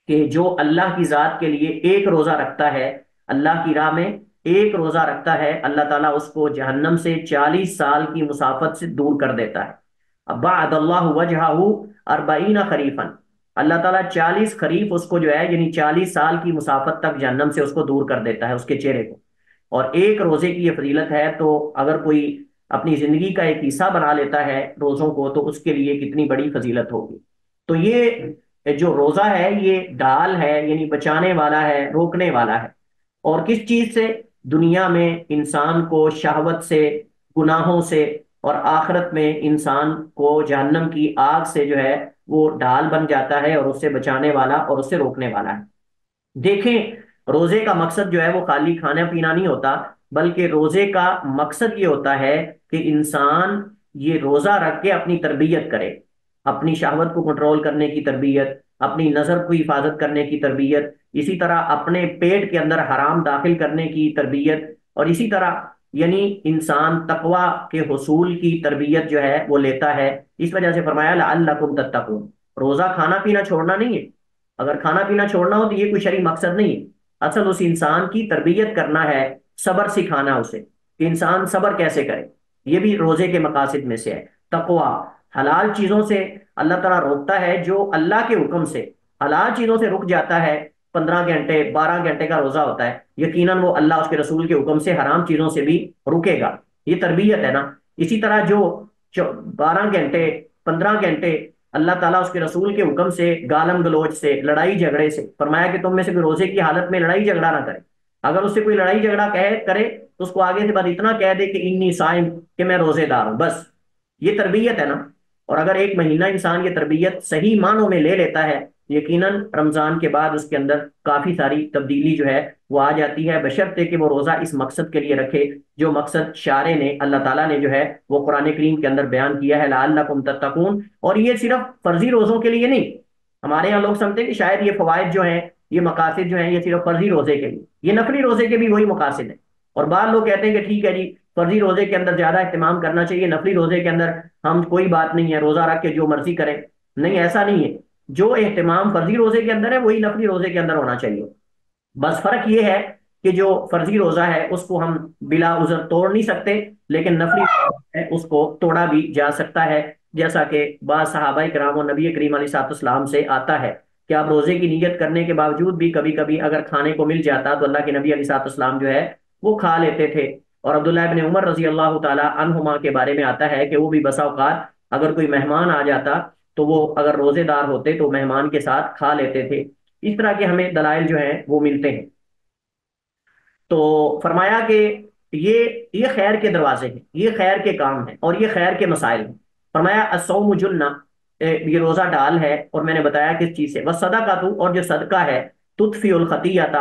کہ جو اللہ کی ذات کے لیے ایک روزہ رکھتا ہے، اللہ کی راہ میں ایک روزہ رکھتا ہے، اللہ تعالیٰ اس کو جہنم سے 40 سال کی مسافت سے دور کر دیتا ہے، بعد اللہ وجہہ 40 خریفا، اللہ تعالیٰ 40 خریف اس کو جو ہے یعنی 40 سال کی مسافت تک جہنم سے اس کو دور کر دیتا ہے، اس کے چہرے کو۔ اور ایک روزے کی یہ فضیلت ہے، تو اگر کوئی اپنی زندگی کا ایک حصہ بنا لیتا ہے روزوں کو تو اس کے لیے کتنی بڑی فضیلت ہوگی۔ تو یہ جو روزہ ہے یہ ڈال ہے، یعنی بچانے والا ہے، روکنے والا ہے۔ اور کس چیز سے؟ دنیا میں انسان کو شہوت سے، گناہوں سے، اور آخرت میں انسان کو جہنم کی آگ سے جو ہے وہ ڈال بن جاتا ہے، اور اس سے بچانے والا اور اس سے روکنے والا ہے۔ دیکھیں، روزے کا مقصد جو ہے وہ خالی کھانا پینا نہیں ہوتا، بلکہ روزے کا مقصد یہ ہوتا ہے کہ انسان یہ روزہ رکھ کے اپنی تربیت کرے، اپنی شہوت کو کنٹرول کرنے کی تربیت، اپنی نظر کو حفاظت کرنے کی تربیت، اسی طرح اپنے پیٹ کے اندر حرام داخل کرنے کی تربیت، اور اسی طرح یعنی انسان تقوی کے حصول کی تربیت جو ہے وہ لیتا ہے۔ اس وجہ سے فرمایا لعلکم تتقون، روزہ کھانا پینا چھوڑنا نہیں ہے۔ اگر کھانا پینا چھوڑنا ہو تو یہ کوئی شرعی مقصد نہیں ہے، اصل اس انسان کی تربیت کرنا ہے، صبر سکھانا اسے کہ انسان صبر کیسے کرے۔ یہ بھی روزے کے مقاصد میں سے ہے۔ تقوی، حلال چیزوں سے اللہ تعالیٰ روکتا ہے، جو اللہ کے حکم سے حلال چیزوں سے رک جاتا ہے، 15 گھنٹے 12 گھنٹے کا روزہ ہوتا ہے، یقیناً وہ اللہ اس کے رسول کے حکم سے حرام چیزوں سے بھی رکے گا۔ یہ تربیت ہے نا۔ اسی طرح جو 12 گھنٹے 15 گھنٹے اللہ تعالیٰ اس کے رسول کے حکم سے گالم گلوچ سے، لڑائی جھگڑے سے، فرمایا کہ تم میں سے کوئی روزے کی حالت میں لڑائی جھگڑا نہ کرے۔ اگر اس سے کوئی لڑائی جھگڑا کرے تو اس کو آگے سے بعد اتنا کہہ دے کہ انی صائم، کہ میں روزے دار ہوں، بس۔ یہ تربیت ہے نا۔ اور اگر ایک مہینہ انسان یہ تربیت صحیح معنوں میں لے لیتا ہے، یقیناً رمضان کے بعد اس کے اندر کافی ساری تبدیلی جو ہے وہ آ جاتی ہے، بشرطے کہ وہ روزہ اس مقصد کے لیے رکھے جو مقصد شارع نے، اللہ تعالیٰ نے جو ہے وہ قرآن کریم کے اندر بیان کیا ہے، لعلکم تتقون۔ اور یہ صرف فرضی روزوں کے لیے نہیں۔ ہمارے یہاں لوگ سمجھتے ہیں کہ شاید یہ فوائد جو ہیں، یہ مقاصد جو ہیں، یہ صرف فرضی روزے کے لیے، یہ نفلی روزے کے بھی وہی مقاصد ہیں۔ اور بعض لوگ کہتے ہیں کہ ٹھیک ہے جی، فرضی روزے کے اندر زیادہ اہتمام کرنا چاہیے، نفلی روزے کے اندر ہم کوئی بات نہیں ہے، روزہ رکھ کے جو مرضی کریں۔ نہیں، ایسا نہیں ہے۔ جو اہتمام فرضی روزے کے اندر ہے وہی نفلی روزے کے اندر ہونا چاہیے۔ بس فرق یہ ہے کہ جو فرضی روزہ ہے اس کو ہم بلا عذر توڑ نہیں سکتے، لیکن نفلی ہے اس کو توڑا بھی جا سکتا ہے، جیسا کہ بعض صحابہ کرام اور نبی کریم علیہ الصلوۃ والسلام سے آتا ہے کہ آپ روزے کی نیت کرنے کے باوجود بھی کبھی کبھی اگر کھانے کو مل جاتا تو اللہ کے نبی علیہ الصلوۃ والسلام جو ہے وہ کھا لیتے تھے۔ اور عبداللہ ابن عمر رضی اللہ تعالی عنہما کے بارے میں آتا ہے کہ وہ بھی بسا اوقات اگر کوئی مہمان آ جاتا تو وہ اگر روزے دار ہوتے تو مہمان کے ساتھ کھا لیتے تھے۔ اس طرح کے ہمیں دلائل جو ہیں وہ ملتے ہیں۔ تو فرمایا کہ یہ خیر کے دروازے ہیں، یہ خیر کے کام ہیں، اور یہ خیر کے مسائل ہیں۔ فرمایا الصوم جنہ، یہ روزہ ڈال ہے، اور میں نے بتایا کس چیز سے، والصدقۃ، اور جو صدقہ ہے، تطفی الخطیۃ،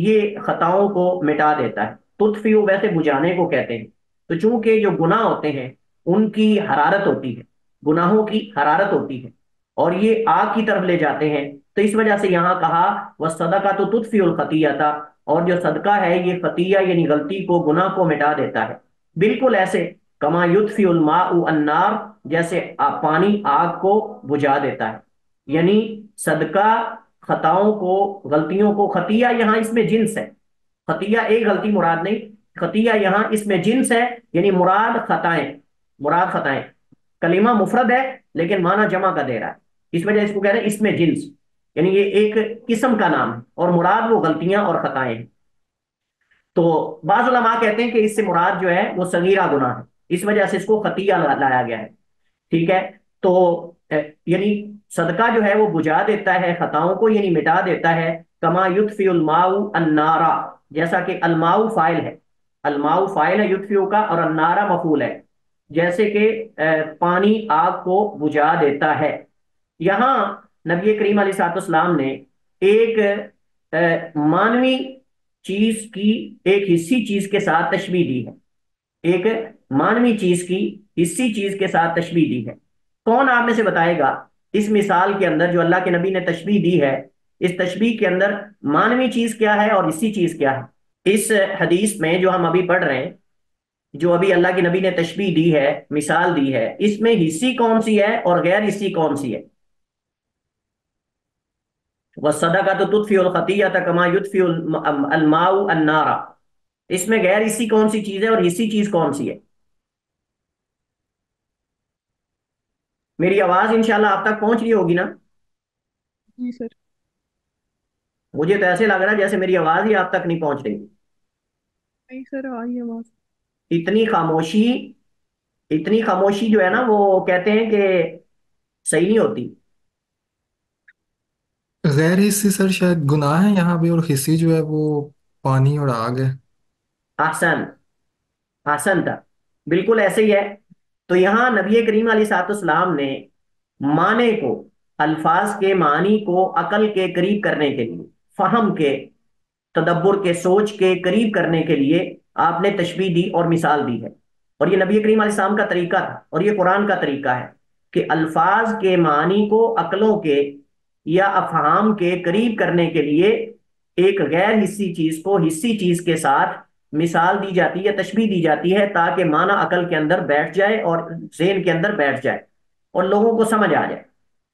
یہ خطاؤں کو مٹا دیتا ہے۔ تطفی ویسے بجھانے کو کہتے ہیں، تو چونکہ جو گناہ ہوتے ہیں ان کی حرارت ہوتی ہے، گناہوں کی حرارت ہوتی ہے، اور یہ آگ کی طرف لے جاتے ہیں، تو اس وجہ سے یہاں کہا والصدقۃ تطفی الخطیۃ، اور جو صدقہ ہے یہ خطیہ یعنی غلطی کو، گناہ کو مٹا دیتا ہے۔ بالکل ایسے کما یطفی الماء النار، جیسے پانی آگ کو بجھا دیتا ہے۔ یعنی صدقہ خطاؤں کو، غلطیوں کو، خطیہ یہاں اس میں جنس ہے، خطیہ ایک غلطی مراد نہیں، خطیہ یہاں اس میں جنس ہے، یعنی مراد خطائیں، مراد خطائیں۔ کلمہ مفرد ہے لیکن معنی جمع کا دے رہا ہے، اس وجہ اس کو کہہ رہے ہیں اس میں جنس، یعنی یہ ایک قسم کا نام ہے، اور مراد وہ غلطیاں اور خطائیں ہیں۔ تو بعض علماء کہتے ہیں کہ اس سے مراد جو ہے وہ صغیرہ گناہ ہے، اس وجہ سے اس کو خطیہ لایا گیا ہے۔ ٹھیک ہے؟ تو یعنی صدقہ جو ہے وہ بجھا دیتا ہے خطاؤں کو، یعنی مٹا دیتا ہے، کما یطفی الماء النارا، جیسا کہ الماء فاعل ہے، الماء فاعل ہے یطفیو کا، اور النارا مفعول ہے، جیسے کہ پانی آگ کو بجھا دیتا ہے۔ یہاں نبی کریم علیہ الصلوۃ والسلام نے ایک مانوی چیز کی ایک حصی چیز کے ساتھ تشبیہ دی ہے، ایک مانوی چیز کی حصی چیز کے ساتھ تشبیہ دی ہے۔ کون آپ میں سے بتائے گا اس مثال کے اندر جو اللہ کے نبی نے تشبیہ دی ہے، اس تشبیہ کے اندر مانوی چیز کیا ہے اور حصی چیز کیا ہے؟ اس حدیث میں جو ہم ابھی پڑھ رہے ہیں، جو ابھی اللہ کے نبی نے تشبیہ دی ہے، مثال دی ہے، اس میں حصی کون سی ہے اور غیر حصی کون سی ہے؟ والصدقۃ تطفئ الخطیۃ کما یطفئ الماء النار، اس میں غیر حصی کون سی چیز ہے اور حصی چیز کون سی ہے؟ میری آواز انشاءاللہ آپ تک پہنچ رہی ہوگی نا؟ جی سر۔ مجھے تو ایسے لگ رہا ہے جیسے میری آواز ہی آپ تک نہیں پہنچ رہی۔ نہیں سر، آئی آواز۔ اتنی خاموشی، اتنی خاموشی جو ہے نا وہ کہتے ہیں کہ صحیح نہیں ہوتی۔ غیر حصی سر شاید گناہ ہے یہاں بھی، اور حصی جو ہے وہ پانی اور آگ ہے۔ احسن، احسن تھا، بالکل ایسے ہی ہے۔ تو یہاں نبی کریم علیہ الصلوۃ والسلام نے معنی کو، الفاظ کے معنی کو عقل کے قریب کرنے کے لیے، فہم کے، تدبر کے، سوچ کے قریب کرنے کے لیے آپ نے تشبیہ دی اور مثال دی ہے۔ اور یہ نبی کریم علیہ السلام کا طریقہ تھا، اور یہ قرآن کا طریقہ ہے کہ الفاظ کے معنی کو عقلوں کے یا افہام کے قریب کرنے کے لیے ایک غیر حصی چیز کو حصی چیز کے ساتھ مثال دی جاتی ہے، تشبیہ دی جاتی ہے، تاکہ معنی عقل کے اندر بیٹھ جائے اور ذہن کے اندر بیٹھ جائے اور لوگوں کو سمجھ آ جائے۔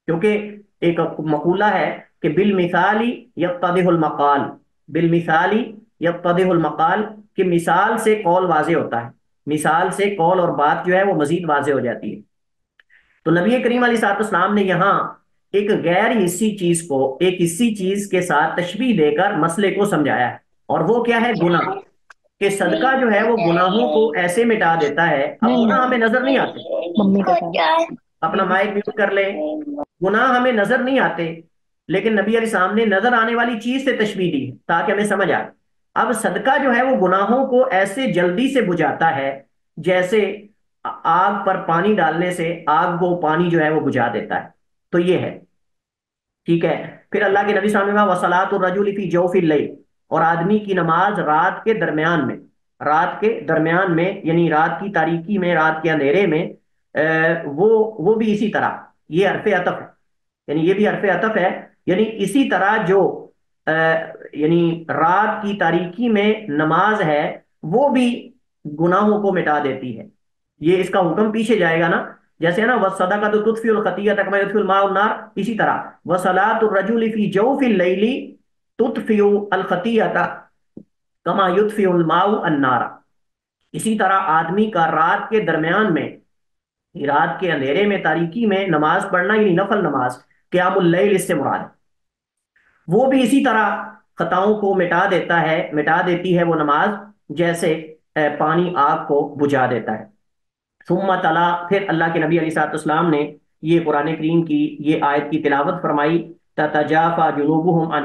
کیونکہ ایک مقولہ ہے کہ بالمثال یتضح المقال، بالمثال یتضح المقال، کہ مثال سے قول واضح ہوتا ہے، مثال سے قول اور بات جو ہے وہ مزید واضح ہو جاتی ہے۔ تو نبی کریم علیہ الصلوۃ والسلام نے یہاں ایک غیر حصی چیز کو ایک حصی چیز کے ساتھ تشبیہ دے کر مسئلے کو سمجھایا ہے، اور وہ کیا ہے؟ گناہ، کہ صدقہ جو ہے وہ گناہوں کو ایسے مٹا دیتا ہے۔ اب گناہ ہمیں نظر نہیں آتے، ممی کا تھا۔ اپنا مائک میوٹ کر لیں، گناہ ہمیں نظر نہیں آتے، لیکن نبی علیہ السلام نے نظر آنے والی چیز سے تشبیہ دی تاکہ ہمیں سمجھ آئے۔ اب صدقہ جو ہے وہ گناہوں کو ایسے جلدی سے بجھاتا ہے جیسے آگ پر پانی ڈالنے سے آگ کو پانی جو ہے وہ بجھا دیتا ہے۔ تو یہ ہے، ٹھیک ہے۔ پھر اللہ کے نبی صلی اللہ علیہ وسلم نے وصلاۃ الرجل فی جوف اللیل، اور آدمی کی نماز رات کے درمیان میں، رات کے درمیان میں یعنی رات کی تاریکی میں، رات کے اندھیرے میں، وہ بھی اسی طرح، یہ حرف عطف ہے، یعنی یہ بھی حرف عطف ہے، یعنی اسی طرح جو یعنی رات کی تاریکی میں نماز ہے وہ بھی گناہوں کو مٹا دیتی ہے۔ یہ اس کا حکم پیچھے جائے گا نا، جیسے ہے نا وَالصَّدَقَةُ تُطْفِئُ الْخَطِيئَةَ كَمَا يُطْفِئُ الْمَاءُ النَّارَ، اسی طرح وَصَلَاةُ الرَّجُلِ فِي جَوْفِ اللَّيْلِ تُطْفِئُ الْخَطِيئَةَ كَمَا يُطْفِئُ الْمَاءُ النَّارَ۔ اسی طرح آدمی کا رات کے درمیان میں، رات کے اندھیرے میں، تاریکی میں نماز پڑھنا، یعنی نفل نماز، قیام اللیل اس سے مراد ہے، وہ بھی اسی طرح خطاؤں کو مٹا دیتا ہے، مٹا دیتی ہے وہ نماز، جیسے پانی آگ کو بجھا دیتا ہے۔ ثم تلا، پھر اللہ کے نبی علیہ الصلوۃ والسلام نے یہ قرآن کریم کی یہ آیت کی تلاوت فرمائی، تتجافى جنوبهم عن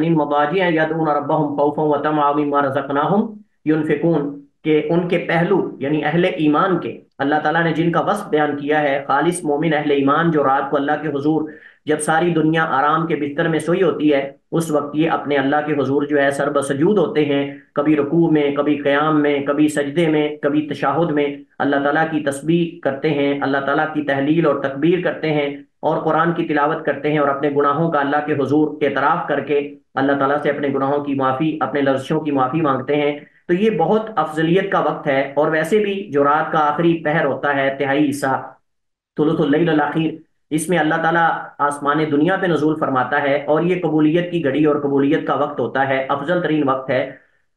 المضاجع يدعون ربهم خوفا وطمعا مما رزقناهم ينفقون، کہ ان کے پہلو یعنی اہل ایمان کے، اللہ تعالیٰ نے جن کا وصف بیان کیا ہے، خالص مومن اہل ایمان جو رات کو اللہ کے حضور، جب ساری دنیا آرام کے بستر میں سوئی ہوتی ہے، اس وقت یہ اپنے اللہ کے حضور جو ہے سرب سجود ہوتے ہیں، کبھی رکوع میں، کبھی قیام میں، کبھی سجدے میں، کبھی تشاہد میں اللہ تعالیٰ کی تسبیح کرتے ہیں، اللہ تعالیٰ کی تحلیل اور تکبیر کرتے ہیں، اور قرآن کی تلاوت کرتے ہیں، اور اپنے گناہوں کا اللہ کے حضور اعتراف کر کے اللہ تعالیٰ سے اپنے گناہوں کی معافی، اپنے لرزشوں کی معافی مانگتے ہیں۔ تو یہ بہت افضلیت کا وقت ہے، اور ویسے بھی جو رات کا آخری پہر ہوتا ہے، تہائی حصہ، ثلث اللیل الاخیر، اس میں اللہ تعالیٰ آسمان دنیا پہ نزول فرماتا ہے، اور یہ قبولیت کی گھڑی اور قبولیت کا وقت ہوتا ہے، افضل ترین وقت ہے۔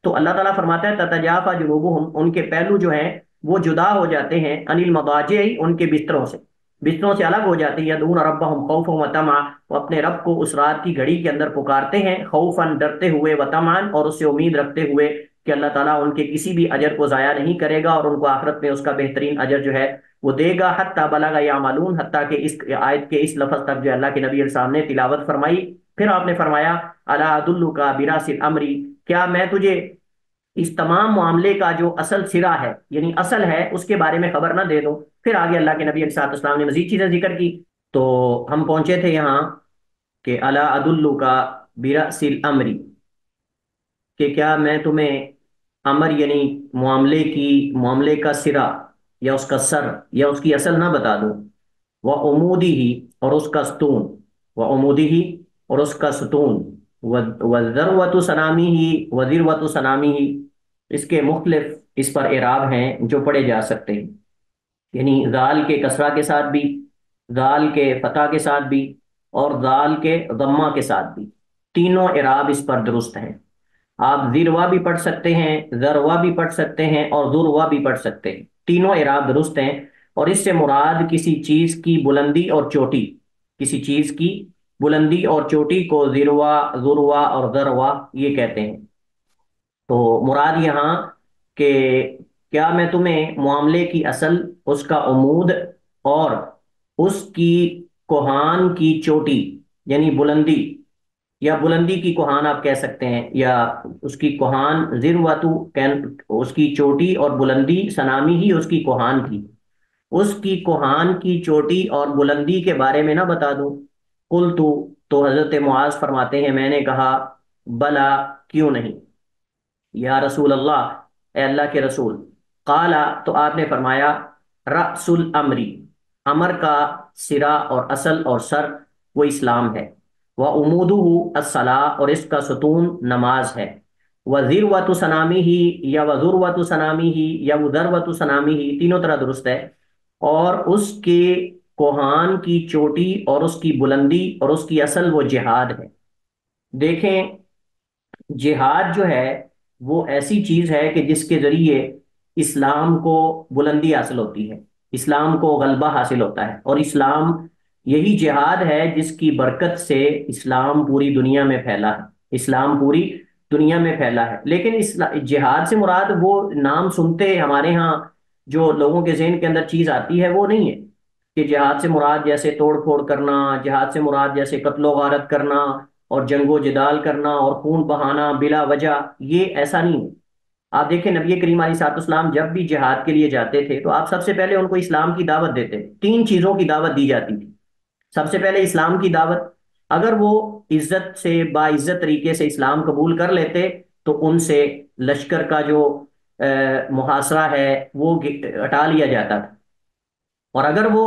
تو اللہ تعالیٰ فرماتا ہے تتجافى جنوبهم، ان کے پہلو جو ہیں وہ جدا ہو جاتے ہیں، عن المضاجع، ان کے بستروں سے، بستروں سے الگ ہو جاتے ہیں، یدعون ربهم خوفا وطمعا، وہ اپنے رب کو اس رات کی گھڑی کے اندر پکارتے ہیں، خوفا ڈرتے ہوئے، وطمعا اور اس سے امید رکھتے ہوئے کہ اللہ تعالیٰ ان کے کسی بھی اجر کو ضائع نہیں کرے گا، اور ان کو آخرت میں اس کا بہترین اجر جو ہے وہ دے گا۔ حتیٰ بلغ یعملون، حتیٰ کہ اس آیت کے اس لفظ تک جو اللہ کے نبی علیہ السلام نے تلاوت فرمائی۔ پھر آپ نے فرمایا الا ادلک براس الامر، کیا میں تجھے اس تمام معاملے کا جو اصل سرا ہے، یعنی اصل ہے، اس کے بارے میں خبر نہ دے دوں؟ پھر آگے اللہ کے نبی علیہ الصلوۃ والسلام نے مزید چیزیں ذکر کی۔ تو ہم پہنچے تھے یہاں کہ الا ادلک براس الامر، کہ کیا میں تمہیں امر یعنی معاملے کا سرا یا اس کا سر یا اس کی اصل نہ بتا دوں؟ وہ عمودی ہی، اور اس کا ستون، وہ عمودی ہی اور اس کا ستون، وذروت سنامی ہی، وذروت سنامی ہی، اس کے مختلف اس پر اعراب ہیں جو پڑھے جا سکتے ہیں، یعنی ذال کے کسرہ کے ساتھ بھی، ذال کے فتح کے ساتھ بھی، اور ذال کے ضمہ کے ساتھ بھی، تینوں اعراب اس پر درست ہیں۔ آپ ذروا بھی پڑھ سکتے ہیں، ذروا بھی پڑھ سکتے ہیں، اور ذروا بھی پڑھ سکتے ہیں، تینوں اعراب درست ہیں۔ اور اس سے مراد کسی چیز کی بلندی اور چوٹی، کسی چیز کی بلندی اور چوٹی کو ذروا، ذروا اور ذروا یہ کہتے ہیں۔ تو مراد یہاں کہ کیا میں تمہیں معاملے کی اصل، اس کا عمود اور اس کی کوہان کی چوٹی یعنی بلندی، یا بلندی کی کوہان آپ کہہ سکتے ہیں، یا اس کی کوہان ذروتو، اس کی چوٹی اور بلندی، سنامی ہی اس کی کوہان کی، اس کی کوہان کی چوٹی اور بلندی کے بارے میں نہ بتا دوں؟ قل تو حضرت معاذ فرماتے ہیں میں نے کہا بلا، کیوں نہیں، یا رسول اللہ، اے اللہ کے رسول، قالا، تو آپ نے فرمایا رأس الامری، امر کا سرا اور اصل اور سر وہ اسلام ہے، وہ امودہ الصلاۃ، اور اس کا ستون نماز ہے، وہ ذروۃ سنامی ہی، یا وہ ذروۃ سنامی ہی، یا وہ ذروۃ سنامی ہی، تینوں طرح درست ہے، اور اس کے کوہان کی چوٹی اور اس کی بلندی اور اس کی اصل وہ جہاد ہے۔ دیکھیں، جہاد جو ہے وہ ایسی چیز ہے کہ جس کے ذریعے اسلام کو بلندی حاصل ہوتی ہے، اسلام کو غلبہ حاصل ہوتا ہے، اور اسلام، یہی جہاد ہے جس کی برکت سے اسلام پوری دنیا میں پھیلا ہے، اسلام پوری دنیا میں پھیلا ہے۔ لیکن جہاد سے مراد وہ نام سنتے ہمارے ہاں جو لوگوں کے ذہن کے اندر چیز آتی ہے وہ نہیں ہے کہ جہاد سے مراد جیسے توڑ پھوڑ کرنا، جہاد سے مراد جیسے قتل و غارت کرنا اور جنگ و جدال کرنا اور خون بہانا بلا وجہ، یہ ایسا نہیں ہے۔ آپ دیکھیں نبی کریم علیہ الصلوۃ والسلام جب بھی جہاد کے لیے جاتے تھے تو آپ سب سے پہلے ان کو اسلام کی دعوت دیتے، تین چیزوں کی دعوت دی جاتی تھی۔ سب سے پہلے اسلام کی دعوت، اگر وہ عزت سے باعزت طریقے سے اسلام قبول کر لیتے تو ان سے لشکر کا جو محاصرہ ہے وہ ہٹا لیا جاتا تھا، اور اگر وہ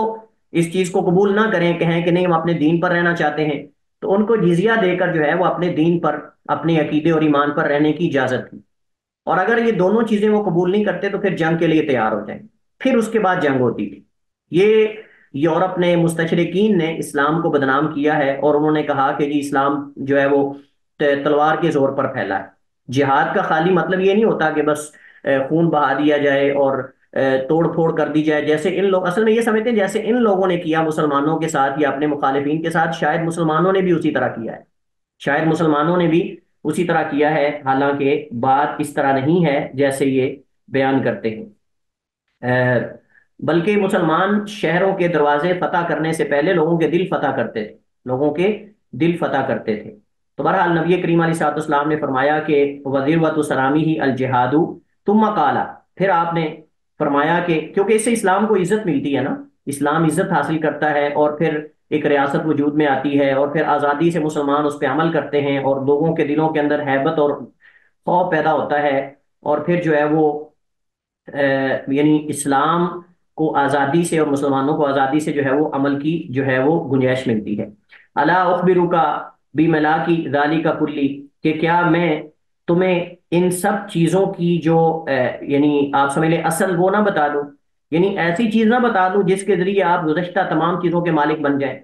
اس چیز کو قبول نہ کریں، کہیں کہ نہیں ہم اپنے دین پر رہنا چاہتے ہیں، تو ان کو جزیہ دے کر جو ہے وہ اپنے دین پر، اپنے عقیدے اور ایمان پر رہنے کی اجازت تھی، اور اگر یہ دونوں چیزیں وہ قبول نہیں کرتے تو پھر جنگ کے لیے تیار ہو جائیں، پھر اس کے بعد جنگ ہوتی تھی۔ یہ یورپ نے، مستشرقین نے اسلام کو بدنام کیا ہے، اور انہوں نے کہا کہ جی اسلام جو ہے وہ تلوار کے زور پر پھیلا ہے۔ جہاد کا خالی مطلب یہ نہیں ہوتا کہ بس خون بہا دیا جائے اور توڑ پھوڑ کر دی جائے، جیسے ان لوگ اصل میں یہ سمجھتے ہیں جیسے ان لوگوں نے کیا مسلمانوں کے ساتھ یا اپنے مخالفین کے ساتھ، شاید مسلمانوں نے بھی اسی طرح کیا ہے، شاید مسلمانوں نے بھی اسی طرح کیا ہے، حالانکہ بات اس طرح نہیں ہے جیسے یہ بیان کرتے ہیں۔ بلکہ مسلمان شہروں کے دروازے فتح کرنے سے پہلے لوگوں کے دل فتح کرتے تھے، لوگوں کے دل فتح کرتے تھے۔ تو بہرحال نبی کریم علیہ الصلوۃ والسلام نے فرمایا کہ وَذِرْوَةُ سَلَامِهِ الجہاد، ثم قال، پھر آپ نے فرمایا کہ کیونکہ اس سے اسلام کو عزت ملتی ہے نا، اسلام عزت حاصل کرتا ہے، اور پھر ایک ریاست وجود میں آتی ہے، اور پھر آزادی سے مسلمان اس پہ عمل کرتے ہیں، اور لوگوں کے دلوں کے اندر ہیبت اور خوف پیدا ہوتا ہے، اور پھر جو ہے وہ یعنی اسلام کو آزادی سے اور مسلمانوں کو آزادی سے جو ہے وہ عمل کی جو ہے وہ گنجائش ملتی ہے۔ الا اخبرک بملاکی ذالک کلی، کہ کیا میں تمہیں ان سب چیزوں کی جو یعنی آپ سمجھ لیں اصل وہ نہ بتا دوں، یعنی ایسی چیز نہ بتا دوں جس کے ذریعے آپ گزشتہ تمام چیزوں کے مالک بن جائیں،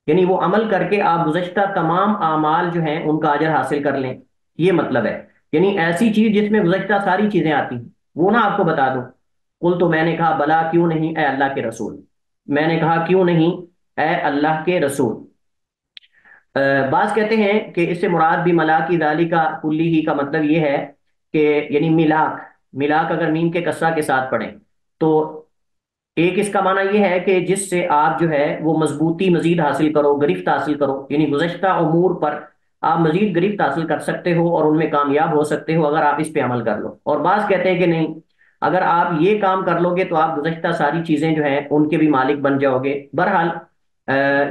یعنی وہ عمل کر کے آپ گزشتہ تمام اعمال جو ہیں ان کا اجر حاصل کر لیں، یہ مطلب ہے، یعنی ایسی چیز جس میں گزشتہ ساری چیزیں آتی ہیں وہ نہ آپ کو بتا دوں؟ قل، تو میں نے کہا بلا، کیوں نہیں اے اللہ کے رسول، میں نے کہا کیوں نہیں اے اللہ کے رسول۔ بعض کہتے ہیں کہ اس سے مراد بھی ملاک ذالکا کلی ہی کا مطلب یہ ہے کہ یعنی ملاک، ملاک اگر میم کے کسرہ کے ساتھ پڑھیں تو ایک اس کا معنی یہ ہے کہ جس سے آپ جو ہے وہ مضبوطی مزید حاصل کرو، گرفت حاصل کرو، یعنی گزشتہ امور پر آپ مزید گرفت حاصل کر سکتے ہو اور ان میں کامیاب ہو سکتے ہو اگر آپ اس پہ عمل کر لو۔ اور بعض کہتے ہیں کہ نہیں، اگر آپ یہ کام کر لو گے تو آپ گزشتہ ساری چیزیں جو ہیں ان کے بھی مالک بن جاؤ گے۔ بہرحال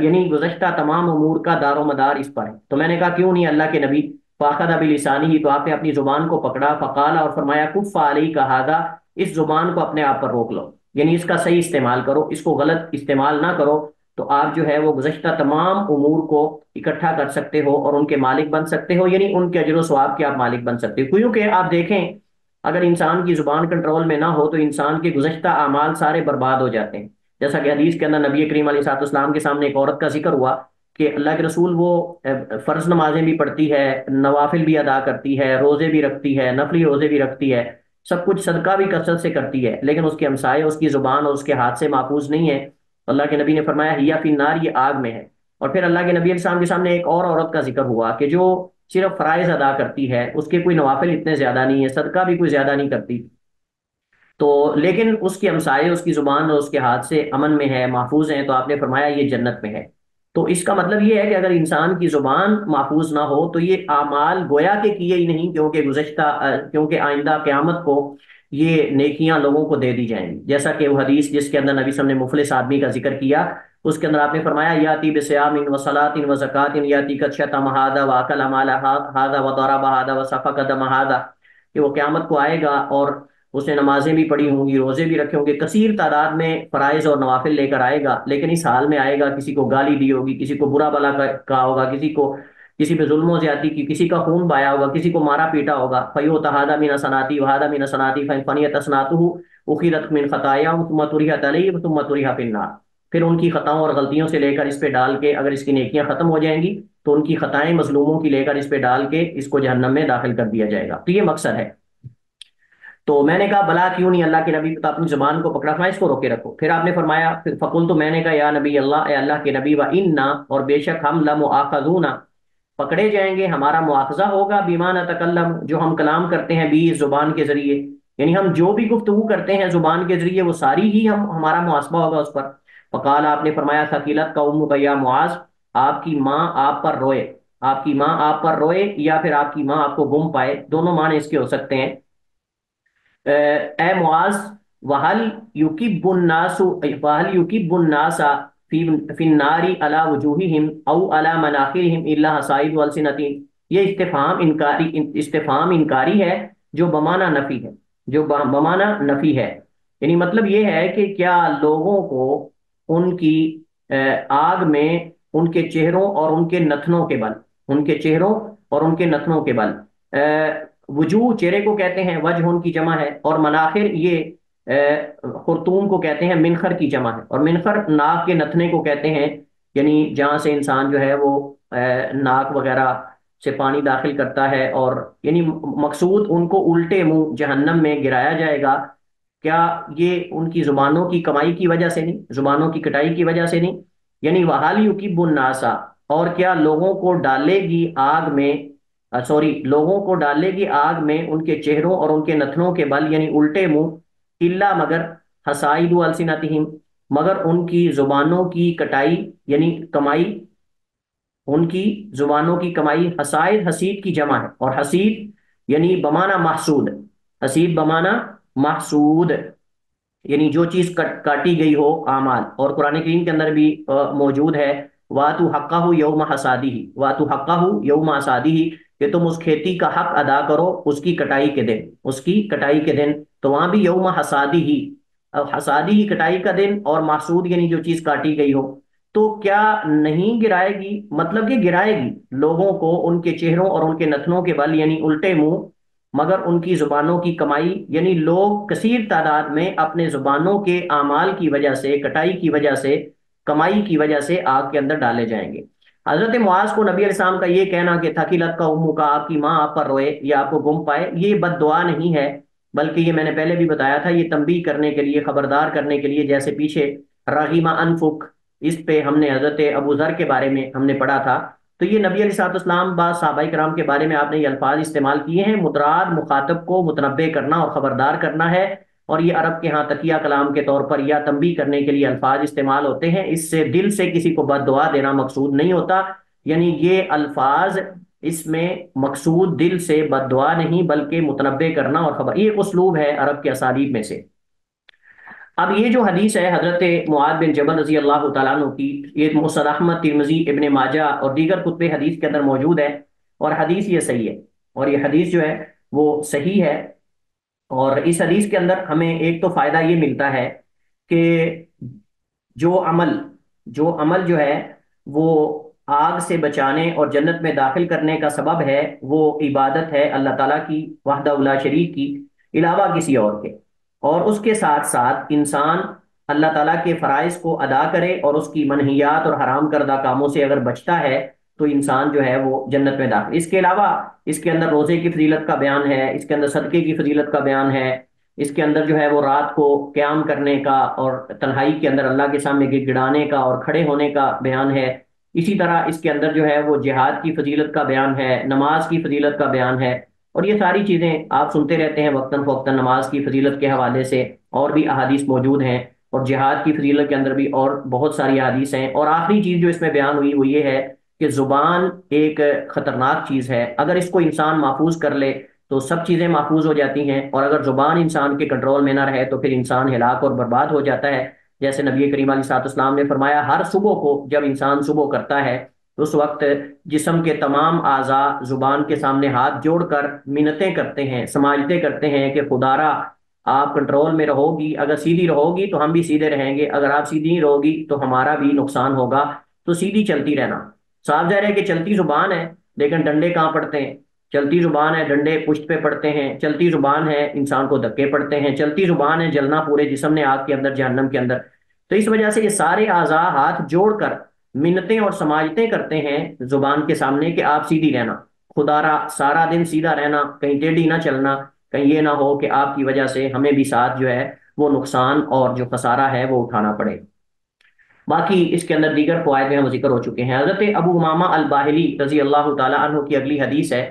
یعنی گزشتہ تمام امور کا دار و مدار اس پر ہے۔ تو میں نے کہا کیوں نہیں اللہ کے نبی، فاخذ بلسانہ، تو آپ نے اپنی زبان کو پکڑا، فقال، اور فرمایا کف علیک ھذا، اس زبان کو اپنے آپ پر روک لو، یعنی اس کا صحیح استعمال کرو، اس کو غلط استعمال نہ کرو، تو آپ جو ہے وہ گزشتہ تمام امور کو اکٹھا کر سکتے ہو اور ان کے مالک بن سکتے ہو، یعنی ان کے اجر و ثواب کے آپ مالک بن سکتے ہو۔ کیونکہ آپ دیکھیں اگر انسان کی زبان کنٹرول میں نہ ہو تو انسان کے گزشتہ اعمال سارے برباد ہو جاتے ہیں، جیسا کہ حدیث کے اندر نبی کریم علیہ الصلوۃ والسلام کے سامنے ایک عورت کا ذکر ہوا کہ اللہ کے رسول وہ فرض نمازیں بھی پڑھتی ہے، نوافل بھی ادا کرتی ہے، روزے بھی رکھتی ہے، نفلی روزے بھی رکھتی ہے، سب کچھ صدقہ بھی کثرت سے کرتی ہے، لیکن اس کے ہمسائے، اس کی زبان اور اس کے ہاتھ سے محفوظ نہیں ہے۔ اللہ کے نبی نے فرمایا ہیا فی النار، یہ آگ میں ہے۔ اور پھر اللہ کے نبی علیہ السلام کے سامنے ایک اور عورت کا ذکر ہوا کہ جو صرف فرائض ادا کرتی ہے، اس کے کوئی نوافل اتنے زیادہ نہیں ہے، صدقہ بھی کوئی زیادہ نہیں کرتی، تو لیکن اس کے ہمسائے، اس کی زبان اور اس کے ہاتھ سے امن میں ہے، محفوظ ہیں، تو آپ نے فرمایا یہ جنت میں ہے۔ تو اس کا مطلب یہ ہے کہ اگر انسان کی زبان محفوظ نہ ہو تو یہ اعمال گویا کہ کیے ہی نہیں، کیونکہ کیونکہ آئندہ قیامت کو یہ نیکیاں لوگوں کو دے دی جائیں گی، جیسا کہ وہ حدیث جس کے اندر نبی صلی اللہ علیہ وسلم نے مفلس آدمی کا ذکر کیا، اس کے اندر آپ نے فرمایا یاتی بسیام و صلاۃ و زکات یاتی قد شتم ھذا واکل مال ھذا وضرب ھذا وسفک دم ھذا، کہ وہ قیامت کو آئے گا اور اس نے نمازیں بھی پڑھی ہوں گی، روزے بھی رکھے ہوں گے، کثیر تعداد میں فرائض اور نوافل لے کر آئے گا، لیکن اس حال میں آئے گا کسی کو گالی دی ہوگی، کسی کو برا بلا کہا ہوگا، کسی کو کسی پہ ظلم و زیادتی کی، کسی کا خون بایا ہوگا، کسی کو مارا پیٹا ہوگا، فیو تہادہ من صنعتی وہادہ من صنعتی فنیت صنعتہ اخیرت من خطایا ثم طرحت علیہ ثم طرح فی النار، پھر ان کی خطاؤں اور غلطیوں سے لے کر اس پہ ڈال کے اگر اس کی نیکیاں ختم ہو جائیں گی تو ان کی خطائیں مظلوموں کی لے کر اس پہ ڈال کے اس کو جہنم میں داخل کر دیا جائے گا۔ تو یہ مقصد ہے۔ تو میں نے کہا بلا کیوں نہیں اللہ کے نبی، تو اپنی زبان کو پکڑا، فرمایا اس کو روکے رکھو۔ پھر آپ نے فرمایا فقل، تو میں نے کہا یا نبی اللہ، اے اللہ کے نبی، و انا، اور بے شک ہم لمؤاخذون، پکڑے جائیں گے، ہمارا مواخذہ ہوگا، بیما نتکلم، جو ہم کلام کرتے ہیں، بھی زبان کے ذریعے، یعنی ہم جو بھی گفتگو کرتے ہیں زبان کے ذریعے وہ ساری ہی ہمارا محاسبہ ہوگا اس پر۔ فقال، آپ نے فرمایا ثقیلت کا امک یا معاذ، آپ کی ماں آپ پر روئے، آپ کی ماں آپ پر روئے یا پھر آپ کی ماں آپ کو گم پائے، دونوں معنی اس کے ہو سکتے ہیں۔ اے معاذ، وہل یکب الناس، وہل یکب الناس فی فی النار علی وجوہہم او علی مناخرہم الا حصائد السنتہم، یہ استفہام انکاری ہے جو بمانہ نفی ہے، جو بمانہ نفی ہے، یعنی مطلب یہ ہے کہ کیا لوگوں کو ان کی آگ میں ان کے چہروں اور ان کے نتنوں کے بل، ان کے چہروں اور ان کے نتنوں کے بل، وجوہ چہرے کو کہتے ہیں، وجہ ان کی جمع ہے، اور مناخر یہ خرطوم کو کہتے ہیں، منخر کی جمع ہے، اور منخر ناک کے نتنے کو کہتے ہیں، یعنی جہاں سے انسان جو ہے وہ ناک وغیرہ سے پانی داخل کرتا ہے، اور یعنی مقصود ان کو الٹے منہ جہنم میں گرایا جائے گا۔ کیا یہ ان کی زبانوں کی کمائی کی وجہ سے نہیں، زبانوں کی کٹائی کی وجہ سے نہیں؟ یعنی وحال یکب الناسا، اور کیا لوگوں کو ڈالے گی آگ میں، سوری، لوگوں کو ڈالے گی آگ میں ان کے چہروں اور ان کے نتنوں کے بل، یعنی الٹے منہ، الا مگر، حسائد السنتہم، مگر ان کی زبانوں کی کٹائی یعنی کمائی، ان کی زبانوں کی کمائی، حسائد حسید کی جمع ہے، اور حسید یعنی بمانہ محسود، حسید بمانہ محسود، یعنی جو چیز کاٹی گئی ہو اعمال، اور قرآن کریم کے اندر بھی موجود ہے واتو حقہ یوم حسادی، واتو حقہ یوم حسادی، کہ تم اس کھیتی کا حق ادا کرو اس کی کٹائی کے دن، اس کی کٹائی کے دن، تو وہاں بھی یوم حسادی ہی، حسادی ہی کٹائی کا دن، اور محسود یعنی جو چیز کاٹی گئی ہو، تو کیا نہیں گرائے گی؟ مطلب کہ گرائے گی لوگوں کو ان کے چہروں اور ان کے نتنوں کے بل، یعنی الٹے منہ، مگر ان کی زبانوں کی کمائی، یعنی لوگ کثیر تعداد میں اپنے زبانوں کے اعمال کی وجہ سے، کٹائی کی وجہ سے، کمائی کی وجہ سے آگ کے اندر ڈالے جائیں گے۔ حضرت معاذ کو نبی علیہ السلام کا یہ کہنا کہ تھکیلت کا امو کا، آپ کی ماں آپ پر روئے یا آپ کو گم پائے، یہ بد دعا نہیں ہے، بلکہ یہ میں نے پہلے بھی بتایا تھا، یہ تنبیہ کرنے کے لیے، خبردار کرنے کے لیے، جیسے پیچھے رغیم انفک، اس پہ ہم نے حضرت ابو ذر کے بارے میں ہم نے پڑھا تھا، تو یہ نبی علیہ الصلوۃ والسلام بعض صحابہ کرام کے بارے میں آپ نے یہ الفاظ استعمال کیے ہیں، متراد مخاطب کو متنبہ کرنا اور خبردار کرنا ہے، اور یہ عرب کے ہاں تقیہ کلام کے طور پر یا تنبیہ کرنے کے لیے الفاظ استعمال ہوتے ہیں، اس سے دل سے کسی کو بد دعا دینا مقصود نہیں ہوتا، یعنی یہ الفاظ اس میں مقصود دل سے بد دعا نہیں بلکہ متنبہ کرنا اور خبر، یہ ایک اسلوب ہے عرب کے اسالیب میں سے۔ اب یہ جو حدیث ہے حضرت معاذ بن جبل رضی اللہ تعالیٰ عنہ کی، یہ مسند احمد، ترمذی، ابن ماجہ اور دیگر کتب حدیث کے اندر موجود ہے، اور حدیث یہ صحیح ہے، اور یہ حدیث جو ہے وہ صحیح ہے، اور اس حدیث کے اندر ہمیں ایک تو فائدہ یہ ملتا ہے کہ جو عمل جو عمل جو ہے وہ آگ سے بچانے اور جنت میں داخل کرنے کا سبب ہے، وہ عبادت ہے اللہ تعالیٰ کی وحدہ لا شریک کی، علاوہ کسی اور کے، اور اس کے ساتھ ساتھ انسان اللہ تعالیٰ کے فرائض کو ادا کرے اور اس کی منہیات اور حرام کردہ کاموں سے اگر بچتا ہے تو انسان جو ہے وہ جنت میں داخل۔ اس کے علاوہ اس کے اندر روزے کی فضیلت کا بیان ہے، اس کے اندر صدقے کی فضیلت کا بیان ہے، اس کے اندر جو ہے وہ رات کو قیام کرنے کا اور تنہائی کے اندر اللہ کے سامنے گڑ گڑانے کا اور کھڑے ہونے کا بیان ہے، اسی طرح اس کے اندر جو ہے وہ جہاد کی فضیلت کا بیان ہے، نماز کی فضیلت کا بیان ہے، اور یہ ساری چیزیں آپ سنتے رہتے ہیں وقتاً فوقتاً نماز کی فضیلت کے حوالے سے، اور بھی احادیث موجود ہیں، اور جہاد کی فضیلت کے اندر بھی اور بہت ساری حدیث ہیں۔ اور آخری چیز جو اس میں بیان ہوئی وہ یہ ہے کہ زبان ایک خطرناک چیز ہے، اگر اس کو انسان محفوظ کر لے تو سب چیزیں محفوظ ہو جاتی ہیں، اور اگر زبان انسان کے کنٹرول میں نہ رہے تو پھر انسان ہلاک اور برباد ہو جاتا ہے۔ جیسے نبی کریم علیہ الصلوۃ والسلام نے فرمایا، ہر صبح کو جب انسان صبح کرتا ہے اس وقت جسم کے تمام اعضاء زبان کے سامنے ہاتھ جوڑ کر منتیں کرتے ہیں، سماجتیں کرتے ہیں کہ خدارا آپ کنٹرول میں رہو گی، اگر سیدھی رہو گی تو ہم بھی سیدھے رہیں گے، اگر آپ سیدھی نہیں رہو گی تو ہمارا بھی نقصان ہوگا، تو سیدھی چلتی رہنا۔ صاف ظاہر ہے کہ چلتی زبان ہے لیکن ڈنڈے کہاں پڑتے ہیں؟ چلتی زبان ہے، ڈنڈے پشت پہ پڑتے ہیں، چلتی زبان ہے، انسان کو دھکے پڑتے ہیں، چلتی زبان ہے، جلنا پورے جسم نے آگ کے اندر، جہنم کے اندر۔ تو اس وجہ سے یہ سارے اعضاء ہاتھ جوڑ کر منتیں اور سماجتیں کرتے ہیں زبان کے سامنے کہ آپ سیدھی رہنا، خدا را سارا دن سیدھا رہنا، کہیں ٹیڑھی نہ چلنا، کہیں یہ نہ ہو کہ آپ کی وجہ سے ہمیں بھی ساتھ جو ہے وہ نقصان اور جو خسارہ ہے وہ اٹھانا پڑے۔ باقی اس کے اندر دیگر فوائد میں وہ ذکر ہو چکے ہیں۔ حضرت ابو امامہ الباہلی رضی اللہ تعالی عنہ کی اگلی حدیث ہے،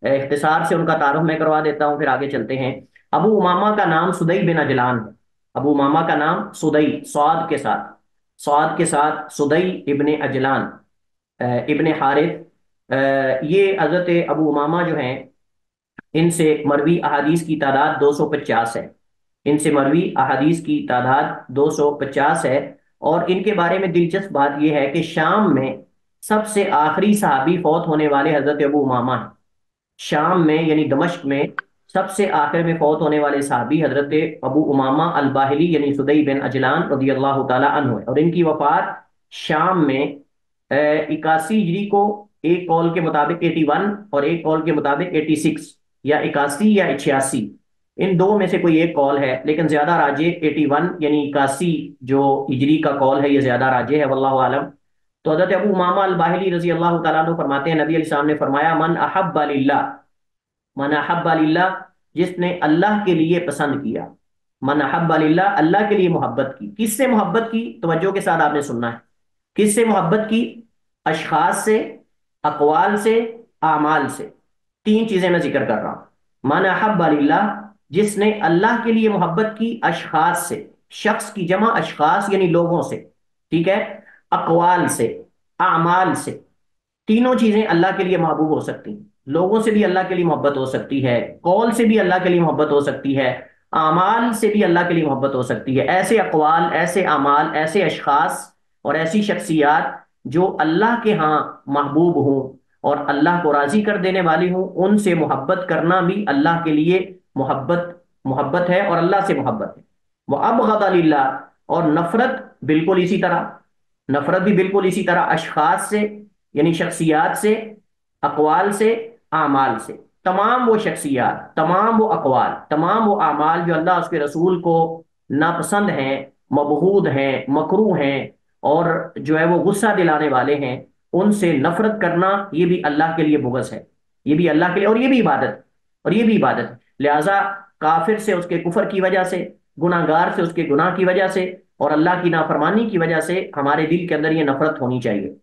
اختصار سے ان کا تعارف میں کروا دیتا ہوں پھر آگے چلتے ہیں۔ ابو امامہ کا نام سدئی بن اجلان ہے۔ ابو امامہ کا نام سدئی، صاد کے ساتھ، صاد کے ساتھ سدئی ابن اجلان ابن حارث، یہ حضرت ابو امامہ جو ہیں ان سے مروی احادیث کی تعداد 250 ہے، ان سے مروی احادیث کی تعداد 250 ہے۔ اور ان کے بارے میں دلچسپ بات یہ ہے کہ شام میں سب سے آخری صحابی فوت ہونے والے حضرت ابو امامہ ہیں۔ شام میں یعنی دمشق میں سب سے آخر میں فوت ہونے والے صحابی حضرت ابو امامہ الباہلی یعنی سدئی بن اجلان رضی اللہ تعالی عنہ ہے، اور ان کی وفات شام میں 81 ہجری کو، ایک قول کے مطابق 81 اور ایک قول کے مطابق 86، یا 81 یا 86، ان دو میں سے کوئی ایک قول ہے، لیکن زیادہ راجح 81 یعنی 81 جو ہجری کا قول ہے یہ زیادہ راجح ہے، واللہ عالم۔ تو حضرت ابو امامہ الباہلی رضی اللہ تعالیٰ عنہ فرماتے ہیں، نبی علیہ السلام نے فرمایا، من احب للہ، من احب للہ، جس نے اللہ کے لیے پسند کیا، من احب للہ، اللہ کے لیے محبت کی۔ کس سے محبت کی؟ توجہ کے ساتھ آپ نے سننا ہے، کس سے محبت کی؟ اشخاص سے، اقوال سے، اعمال سے۔ تین چیزیں میں ذکر کر رہا ہوں۔ من احب للہ، جس نے اللہ کے لیے محبت کی اشخاص سے، شخص کی جمع اشخاص یعنی لوگوں سے، ٹھیک ہے، اقوال سے، اعمال سے۔ تینوں چیزیں اللہ کے لیے محبوب ہو سکتی ہیں، لوگوں سے بھی اللہ کے لیے محبت ہو سکتی ہے، قول سے بھی اللہ کے لیے محبت ہو سکتی ہے، اعمال سے بھی اللہ کے لیے محبت ہو سکتی ہے۔ ایسے اقوال، ایسے اعمال، ایسے اشخاص اور ایسی شخصیات جو اللہ کے ہاں محبوب ہوں اور اللہ کو راضی کر دینے والی ہوں، ان سے محبت کرنا بھی اللہ کے لیے محبت ہے اور اللہ سے محبت ہے۔ وہ ابغض للہ، اور نفرت بالکل اسی طرح، نفرت بھی بالکل اسی طرح اشخاص سے یعنی شخصیات سے، اقوال سے، اعمال سے۔ تمام وہ شخصیات، تمام وہ اقوال، تمام وہ اعمال جو اللہ اس کے رسول کو ناپسند ہیں، مبغوض ہیں، مکروہ ہیں، اور جو ہے وہ غصہ دلانے والے ہیں، ان سے نفرت کرنا یہ بھی اللہ کے لیے بغض ہے، یہ بھی اللہ کے لیے، اور یہ بھی عبادت، اور یہ بھی عبادت ہے۔ لہذا کافر سے اس کے کفر کی وجہ سے، گناہ گار سے اس کے گناہ کی وجہ سے، اور اللہ کی نافرمانی کی وجہ سے ہمارے دل کے اندر یہ نفرت ہونی چاہیے۔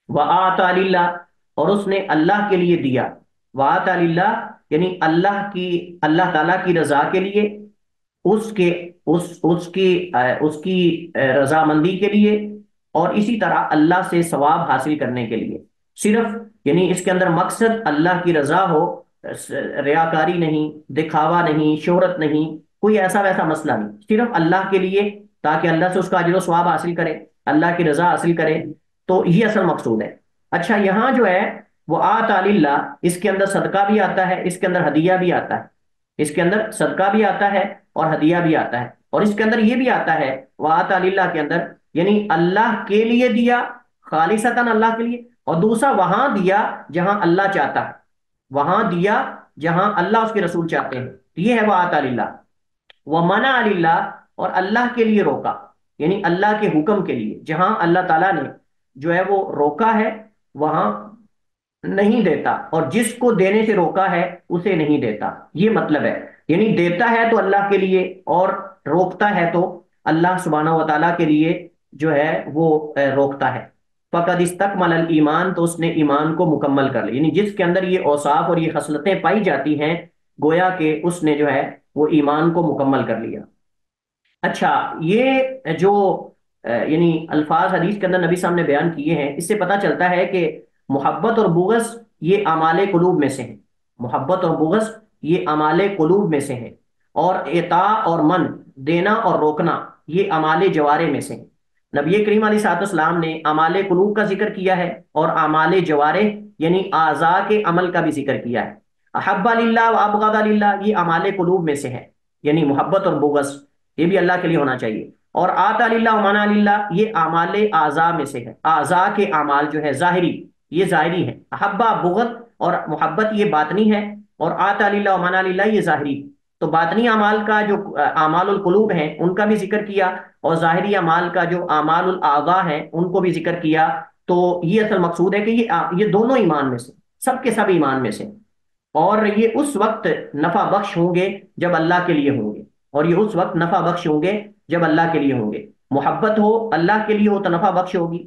وَآتَى لِلَّهِ، اور اس نے اللہ کے لیے دیا، وَآتَى لِلَّهِ یعنی اللہ کی، اللہ تعالیٰ کی رضا کے لیے، اس کے اس کی رضامندی کے لیے، اور اسی طرح اللہ سے ثواب حاصل کرنے کے لیے۔ صرف یعنی اس کے اندر مقصد اللہ کی رضا ہو، ریاکاری نہیں، دکھاوا نہیں، شہرت نہیں، کوئی ایسا ویسا مسئلہ نہیں، صرف اللہ کے لیے، تاکہ اللہ سے اس کا اجر و ثواب حاصل کرے، اللہ کی رضا حاصل کرے، تو یہ اصل مقصود ہے۔ اچھا، یہاں جو ہے وہ آتا للہ، اس کے اندر صدقہ بھی آتا ہے، اس کے اندر ہدیہ بھی آتا ہے، اس کے اندر صدقہ بھی آتا ہے اور ہدیہ بھی آتا ہے، اور اس کے اندر یہ بھی آتا ہے وہ آتا للہ کے اندر یعنی اللہ کے لیے دیا، خالصتاً اللہ کے لیے، اور دوسرا وہاں دیا جہاں اللہ چاہتا ہے، وہاں دیا جہاں اللہ اس کے رسول چاہتے ہیں، یہ ہے وہ آتا للہ۔ وہ منع للہ، اور اللہ کے لیے روکا، یعنی اللہ کے حکم کے لیے، جہاں اللہ تعالیٰ نے جو ہے وہ روکا ہے وہاں نہیں دیتا، اور جس کو دینے سے روکا ہے اسے نہیں دیتا، یہ مطلب ہے۔ یعنی دیتا ہے تو اللہ کے لیے، اور روکتا ہے تو اللہ سبحانہ و تعالیٰ کے لیے جو ہے وہ روکتا ہے۔ فقد استکمل الایمان، تو اس نے ایمان کو مکمل کر لیا، یعنی جس کے اندر یہ اوصاف اور یہ خصلتیں پائی جاتی ہیں، گویا کہ اس نے جو ہے وہ ایمان کو مکمل کر لیا۔ اچھا، یہ جو یعنی الفاظ حدیث کے اندر نبی صاحب نے بیان کیے ہیں، اس سے پتہ چلتا ہے کہ محبت اور بغض یہ اعمال قلوب میں سے ہیں۔ محبت اور بغض یہ اعمال قلوب میں سے ہیں، اور اطاع اور من، دینا اور روکنا، یہ اعمال جوارح میں سے ہیں۔ نبی کریم علیہ الصلوۃ والسلام نے اعمال قلوب کا ذکر کیا ہے، اور اعمال جوارح یعنی اعضاء کے عمل کا بھی ذکر کیا ہے۔ احب للہ و ابغض للہ یہ اعمال قلوب میں سے ہے، یعنی محبت اور بغض یہ بھی اللہ کے لیے ہونا چاہیے۔ اور آتا للہ و منع للہ یہ اعمال اعضاء میں سے ہے، اعضاء کے اعمال جو ہے ظاہری، یہ ظاہری ہے۔ احبا بغض اور محبت یہ باطنی ہے، اور آتا للہ و منع للہ یہ ظاہری۔ تو باطنی اعمال کا جو اعمال القلوب ہیں ان کا بھی ذکر کیا، اور ظاہری اعمال کا جو اعمال الاعضاء ہیں ان کو بھی ذکر کیا۔ تو یہ اصل مقصود ہے کہ یہ دونوں ایمان میں سے، سب کے سب ایمان میں سے، اور یہ اس وقت نفع بخش ہوں گے جب اللہ کے لیے ہوں گے، اور یہ اس وقت نفع بخش ہوں گے جب اللہ کے لیے ہوں گے۔ محبت ہو اللہ کے لیے ہو تو نفع بخش ہوگی،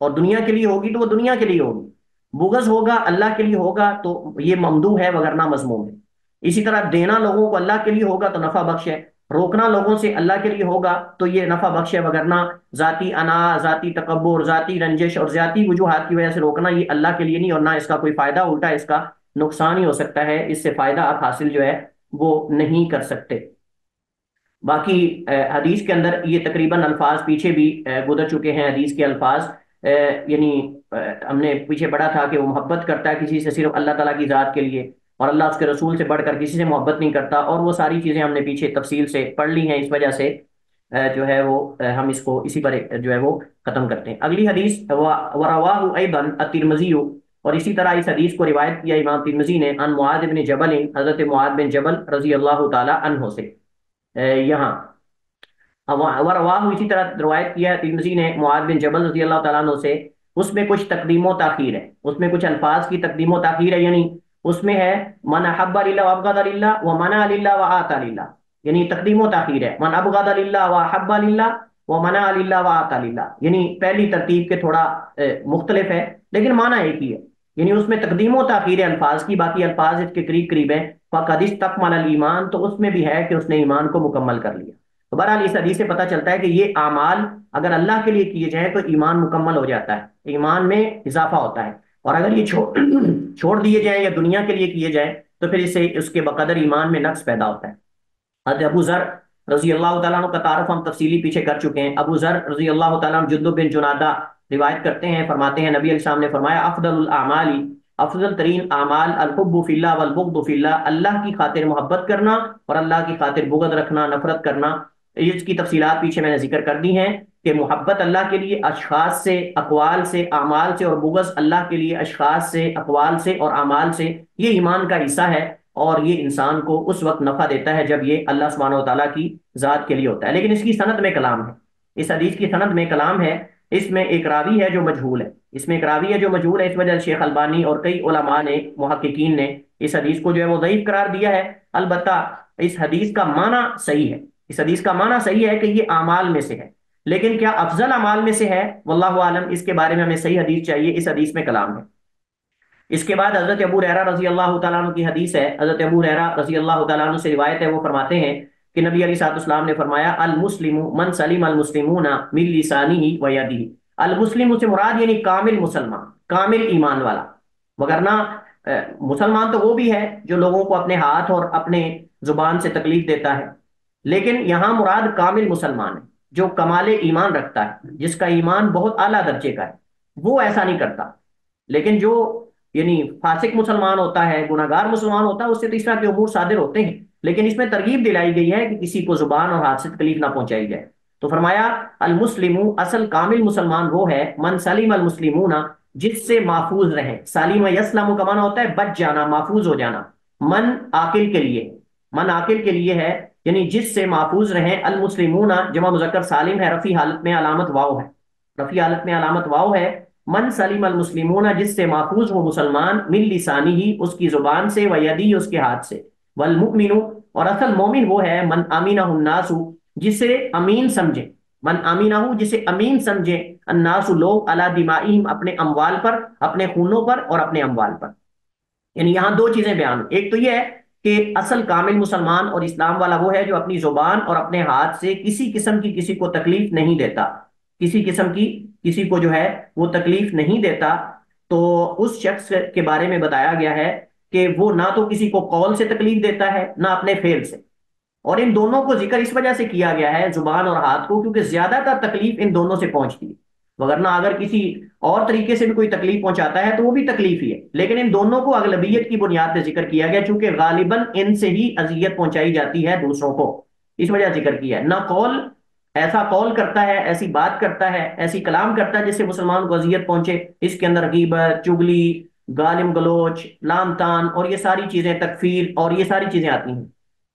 اور دنیا کے لیے ہوگی تو وہ دنیا کے لیے ہوگی۔ بغض ہوگا اللہ کے لیے ہوگا تو یہ ممدوح ہے وگرنہ مذموم ہے۔ اسی طرح دینا لوگوں کو اللہ کے لیے ہوگا تو نفع بخش ہے، روکنا لوگوں سے اللہ کے لیے ہوگا تو یہ نفع بخش ہے، وگرنہ ذاتی انا، ذاتی تکبر، ذاتی رنجش اور ذاتی وجوہات کی وجہ سے روکنا یہ اللہ کے لیے نہیں، اور نہ اس کا کوئی فائدہ، الٹا اس کا نقصان ہی ہو سکتا ہے، اس سے فائدہ آپ حاصل جو ہے وہ نہیں کر سکتے۔ باقی حدیث کے اندر یہ تقریباً الفاظ پیچھے بھی گزر چکے ہیں، حدیث کے الفاظ یعنی ہم نے پیچھے پڑھا تھا کہ وہ محبت کرتا ہے کسی سے صرف اللہ تعالیٰ کی ذات کے لیے، اور اللہ اس کے رسول سے بڑھ کر کسی سے محبت نہیں کرتا، اور وہ ساری چیزیں ہم نے پیچھے تفصیل سے پڑھ لی ہیں۔ اس وجہ سے جو ہے وہ ہم اس کو اسی پر جو ہے وہ ختم کرتے ہیں۔ اگلی حدیث وَرَوَاهُ أَيْضًا الترمذی، اور اسی طرح اس حدیث کو روایت کیا امام ترمذی نے عن معاذ بن جبل، حضرت معاذ بن جبل رضی اللہ تعالی عنہ سے۔ یہاں ورواہ اسی طرح روایت کیا ہے ترمذی نے معاذ بن جبل رضی اللہ تعالیٰ عنہ سے، اس میں کچھ تقدیم و تاخیر ہے، اس میں کچھ الفاظ کی تقدیم و تاخیر ہے، یعنی اس میں ہے من احب للہ وابغض للہ ومنع للہ وآتى للہ، یعنی تقدیم و تاخیر ہے، من ابغض للہ واحب للہ ومنع للہ وآتى للہ، یعنی پہلی ترتیب کے تھوڑا مختلف ہے لیکن معنی ایک ہی ہے، یعنی اس میں تقدیم و تاخیر ہے الفاظ کی، باقی الفاظ اس کے قریب قریب ہیں۔ فقد استکمل الایمان، تو اس میں بھی ہے کہ اس نے ایمان کو مکمل کر لیا۔ تو بہرحال اس حدیث سے پتہ چلتا ہے کہ یہ اعمال اگر اللہ کے لیے کیے جائیں تو ایمان مکمل ہو جاتا ہے، ایمان میں اضافہ ہوتا ہے، اور اگر یہ چھوڑ دیے جائیں یا دنیا کے لیے کیے جائیں تو پھر اس سے اس کے بقدر ایمان میں نقص پیدا ہوتا ہے۔ حضرت ابو ذر رضی اللہ تعالیٰ عنہ کا تعارف ہم تفصیلی پیچھے کر چکے ہیں۔ ابو ذر رضی اللہ تعالیٰ عنہ جندب بن جنادہ روایت کرتے ہیں، فرماتے ہیں نبی علیہ السلام نے فرمایا افضل الاعمال، افضل ترین اعمال الحب فی اللہ والبغض فی اللہ، اللہ کی خاطر محبت کرنا اور اللہ کی خاطر بغض رکھنا، نفرت کرنا۔ اس کی تفصیلات پیچھے میں نے ذکر کر دی ہیں کہ محبت اللہ کے لیے اشخاص سے، اقوال سے، اعمال سے، اور بغض اللہ کے لیے اشخاص سے، اقوال سے اور اعمال سے، یہ ایمان کا حصہ ہے، اور یہ انسان کو اس وقت نفع دیتا ہے جب یہ اللہ سبحانہ و تعالیٰ کی ذات کے لیے ہوتا ہے۔ لیکن اس کی سند میں کلام ہے، اس حدیث کی سند میں کلام ہے، اس میں ایک راوی ہے جو مجہول ہے، اس میں ایک راوی ہے جو مجہول ہے، اس وجہ سے شیخ البانی اور کئی علماء نے، محققین نے اس حدیث کو جو ہے وہ ضعیف قرار دیا ہے۔ البتہ اس حدیث کا معنی صحیح ہے، اس حدیث کا معنی صحیح ہے کہ یہ اعمال میں سے ہے، لیکن کیا افضل اعمال میں سے ہے واللہ عالم، اس کے بارے میں ہمیں صحیح حدیث چاہیے، اس حدیث میں کلام ہے۔ اس کے بعد حضرت ابو ہریرہ رضی اللہ تعالیٰ عنہ کی حدیث ہے، حضرت ابو ہریرہ رضی اللہ تعالیٰ عنہ سے روایت ہے، وہ فرماتے ہیں کہ نبی علیہ الصلوۃ والسلام نے فرمایا المسلم من سلم المسلمون من لسانه ویدہ، المسلم سے مراد یعنی کامل مسلمان، کامل ایمان والا، وگرنہ مسلمان تو وہ بھی ہے جو لوگوں کو اپنے ہاتھ اور اپنے زبان سے تکلیف دیتا ہے، لیکن یہاں مراد کامل مسلمان ہے جو کمال ایمان رکھتا ہے، جس کا ایمان بہت اعلیٰ درجے کا ہے، وہ ایسا نہیں کرتا۔ لیکن جو یعنی فاسق مسلمان ہوتا ہے، گناہگار مسلمان ہوتا ہے، اس سے تو اس طرح کے امور صادر ہوتے ہیں، لیکن اس میں ترغیب دلائی گئی ہے کہ کسی کو زبان اور ہاتھ سے تکلیف نہ پہنچائی جائے۔ تو فرمایا المسلم، اصل کامل مسلمان وہ ہے من سلیم المسلمون، جس سے محفوظ رہے، سالم یسلم کا معنی ہوتا ہے بچ جانا، محفوظ ہو جانا، من عاقل کے لیے، من عاقل کے لیے ہے، یعنی جس سے محفوظ رہیں، المسلمون جمع مذکر سالم ہے، رفع حالت میں علامت واو ہے، رفع حالت میں علامت واو ہے، من سلیم المسلمون جس سے محفوظ ہو مسلمان، من لسانی ہی اس کی زبان سے، و یدی اس کے ہاتھ سے، والمؤمن اور اصل مومن وہ ہے من امینہ الناس جسے امین سمجھے، من امینہ جسے امین سمجھے، الناس لوگ، علی دمائہم اپنے اموال پر، اپنے خونوں پر اور اپنے اموال پر۔ یعنی یہاں دو چیزیں بیان، ایک تو یہ ہے کہ اصل کامل مسلمان اور اسلام والا وہ ہے جو اپنی زبان اور اپنے ہاتھ سے کسی قسم کی کسی کو تکلیف نہیں دیتا، کسی قسم کی کسی کو جو ہے وہ تکلیف نہیں دیتا۔ تو اس شخص کے بارے میں بتایا گیا ہے کہ وہ نہ تو کسی کو قول سے تکلیف دیتا ہے نہ اپنے فعل سے، اور ان دونوں کو ذکر اس وجہ سے کیا گیا ہے زبان اور ہاتھ کو، کیونکہ زیادہ تر تکلیف ان دونوں سے پہنچتی ہے، وگرنہ اگر کسی اور طریقے سے بھی کوئی تکلیف پہنچاتا ہے تو وہ بھی تکلیف ہی ہے، لیکن ان دونوں کو اغلبیت کی بنیاد پہ ذکر کیا گیا، چونکہ غالباً ان سے ہی اذیت پہنچائی جاتی ہے دوسروں کو، اس وجہ ذکر کیا ہے۔ نہ قول، ایسا قول کرتا ہے، ایسی بات کرتا ہے، ایسی کلام کرتا ہے جس سے مسلمان کو اذیت پہنچے، اس کے اندر غیبت، چگلی، گالم گلوچ، لام تان اور یہ ساری چیزیں، تکفیر اور یہ ساری چیزیں آتی ہیں۔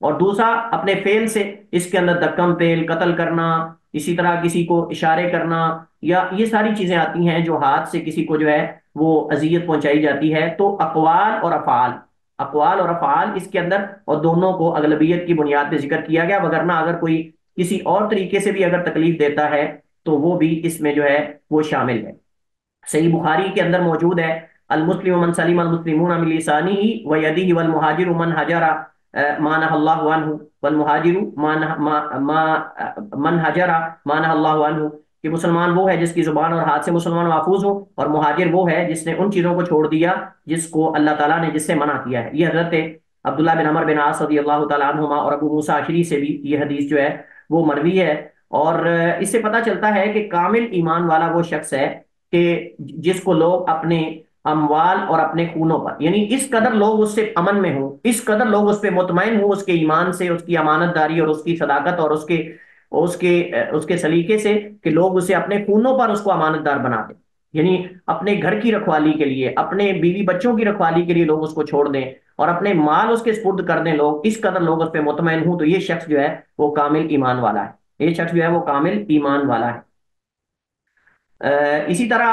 اور دوسرا اپنے فعل سے، اس کے اندر دکم فعل، قتل کرنا، اسی طرح کسی کو اشارے کرنا، یا یہ ساری چیزیں آتی ہیں جو ہاتھ سے کسی کو جو ہے وہ اذیت پہنچائی جاتی ہے۔ تو اقوال اور افعال، اقوال اور افعال اس کے اندر، اور دونوں کو اغلبیت کی بنیاد پہ ذکر کیا گیا، وگرنہ اگر کوئی کسی اور طریقے سے بھی اگر تکلیف دیتا ہے تو وہ بھی اس میں جو ہے وہ شامل ہے۔ صحیح بخاری کے اندر موجود ہے، المسلم من سلم المسلمون من لسانه ويده والمهاجر من هجر ما نهى الله عنه والمهاجر من هجر ما نهى الله عنه، کہ مسلمان وہ ہے جس کی زبان اور ہاتھ سے مسلمان محفوظ ہو، اور مہاجر وہ ہے جس نے ان چیزوں کو چھوڑ دیا جس کو اللہ تعالیٰ نے جس سے منع کیا ہے۔ یہ حضرت عبداللہ بن عمر بن عاص رضی اللہ تعالیٰ عنہما اور ابو موسیٰ اشعری سے بھی یہ حدیث جو ہے وہ مروی ہے۔ اور اس سے پتہ چلتا ہے کہ کامل ایمان والا وہ شخص ہے کہ جس کو لوگ اپنے اموال اور اپنے خونوں پر، یعنی اس قدر لوگ اس سے امن میں ہوں، اس قدر لوگ اس پہ مطمئن ہوں، اس کے ایمان سے، اس کی امانت داری اور اس کی صداقت اور اس کے سلیقے سے، کہ لوگ اسے اپنے خونوں پر اس کو امانت دار بنا دیں، یعنی اپنے گھر کی رکھوالی کے لیے، اپنے بیوی بچوں کی رکھوالی کے لیے لوگ اس کو چھوڑ دیں اور اپنے مال اس کے سپرد کر دیں، لوگ اس قدر لوگ اس پہ مطمئن ہوں، تو یہ شخص جو ہے وہ کامل ایمان والا ہے، یہ شخص جو ہے وہ کامل ایمان والا ہے۔ اسی طرح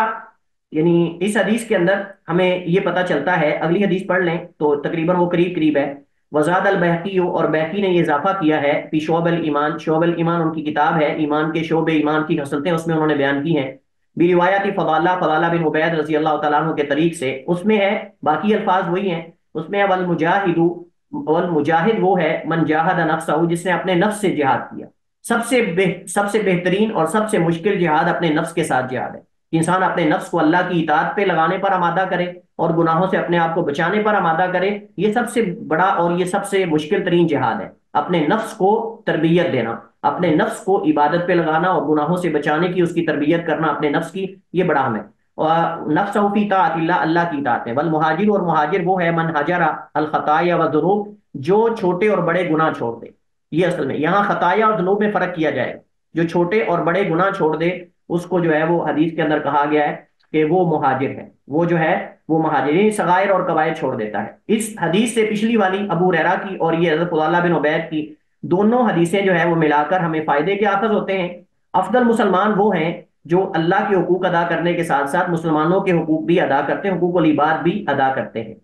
یعنی اس حدیث کے اندر ہمیں یہ پتہ چلتا ہے، اگلی حدیث پڑھ لیں تو تقریباً وہ قریب قریب ہے۔ وزاد البہقی، اور بہقی نے یہ اضافہ کیا ہے، فی شعب الایمان، شعب الایمان ان کی کتاب ہے، ایمان کے شعب ایمان کی خصلتیں اس میں انہوں نے بیان کی ہیں، بھی روایتی فضالہ، فضالہ بن عبید رضی اللہ تعالیٰ عنہ کے طریق سے، اس میں ہے باقی الفاظ وہی ہیں، اس میں ہے والمجاہد، والمجاہد وہ ہے من جاہد نفسہ، جس نے اپنے نفس سے جہاد کیا۔ سب سے بہترین اور سب سے مشکل جہاد اپنے نفس کے ساتھ جہاد ہے، کہ انسان اپنے نفس کو اللہ کی اطاعت پہ لگانے پر آمادہ کرے اور گناہوں سے اپنے آپ کو بچانے پر آمادہ کرے، یہ سب سے بڑا اور یہ سب سے مشکل ترین جہاد ہے، اپنے نفس کو تربیت دینا، اپنے نفس کو عبادت پہ لگانا اور گناہوں سے بچانے کی، اس کی تربیت کرنا اپنے نفس کی، یہ بڑا ہم ہے۔ اور نفس فی طاعت اللہ، اللہ کی اطاعت ہے۔ والمہاجر، اور مہاجر وہ ہے من حجر الخطایا والذنوب، جو چھوٹے اور بڑے گناہ چھوڑ دے۔ یہ اصل میں یہاں خطایا اور ذنوب میں فرق کیا جائے گا، جو چھوٹے اور بڑے گناہ چھوڑ دے اس کو جو ہے وہ حدیث کے اندر کہا گیا ہے کہ وہ مہاجر ہے، وہ جو ہے وہ مہاجر، یعنی صغائر اور کبائر چھوڑ دیتا ہے۔ اس حدیث سے پچھلی والی ابو ہریرہ کی اور یہ حضرت فضالہ بن عبید کی دونوں حدیثیں جو ہے وہ ملا کر ہمیں فائدے کے آخذ ہوتے ہیں۔ افضل مسلمان وہ ہیں جو اللہ کے حقوق ادا کرنے کے ساتھ ساتھ مسلمانوں کے حقوق بھی ادا کرتے ہیں، حقوق العباد بھی ادا کرتے ہیں،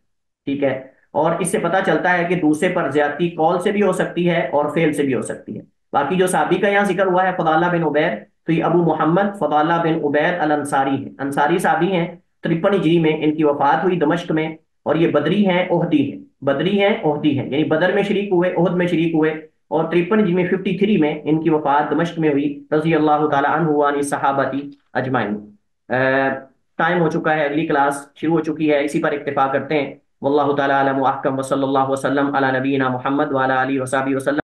ٹھیک ہے۔ اور اس سے پتہ چلتا ہے کہ دوسرے پر زیادتی قول سے بھی ہو سکتی ہے اور فعل سے بھی ہو سکتی ہے۔ باقی جو صحابی کا یہاں ذکر ہوا ہے فضالہ بن عبید، تو یہ ابو محمد فضالہ بن عبید الانصاری ہیں، انصاری صحابی ہیں، 53 ہجری میں ان کی وفات ہوئی دمشق میں، اور یہ بدری ہیں، احدی ہیں، بدری ہیں، احدی ہیں، یعنی بدر میں شریک ہوئے، احد میں شریک ہوئے، اور 53 ہجری میں 53 میں ان کی وفات دمشق میں ہوئی، رضی اللہ تعالی عنہ وعن صحابتی اجمعین۔ ٹائم ہو چکا ہے، اگلی کلاس شروع ہو چکی ہے، اسی پر اکتفا کرتے ہیں۔ واللہ تعالی اعلم واحکم، وصلی اللہ وسلم علی نبینا محمد وعلی آلہ وصحبہ وسلم۔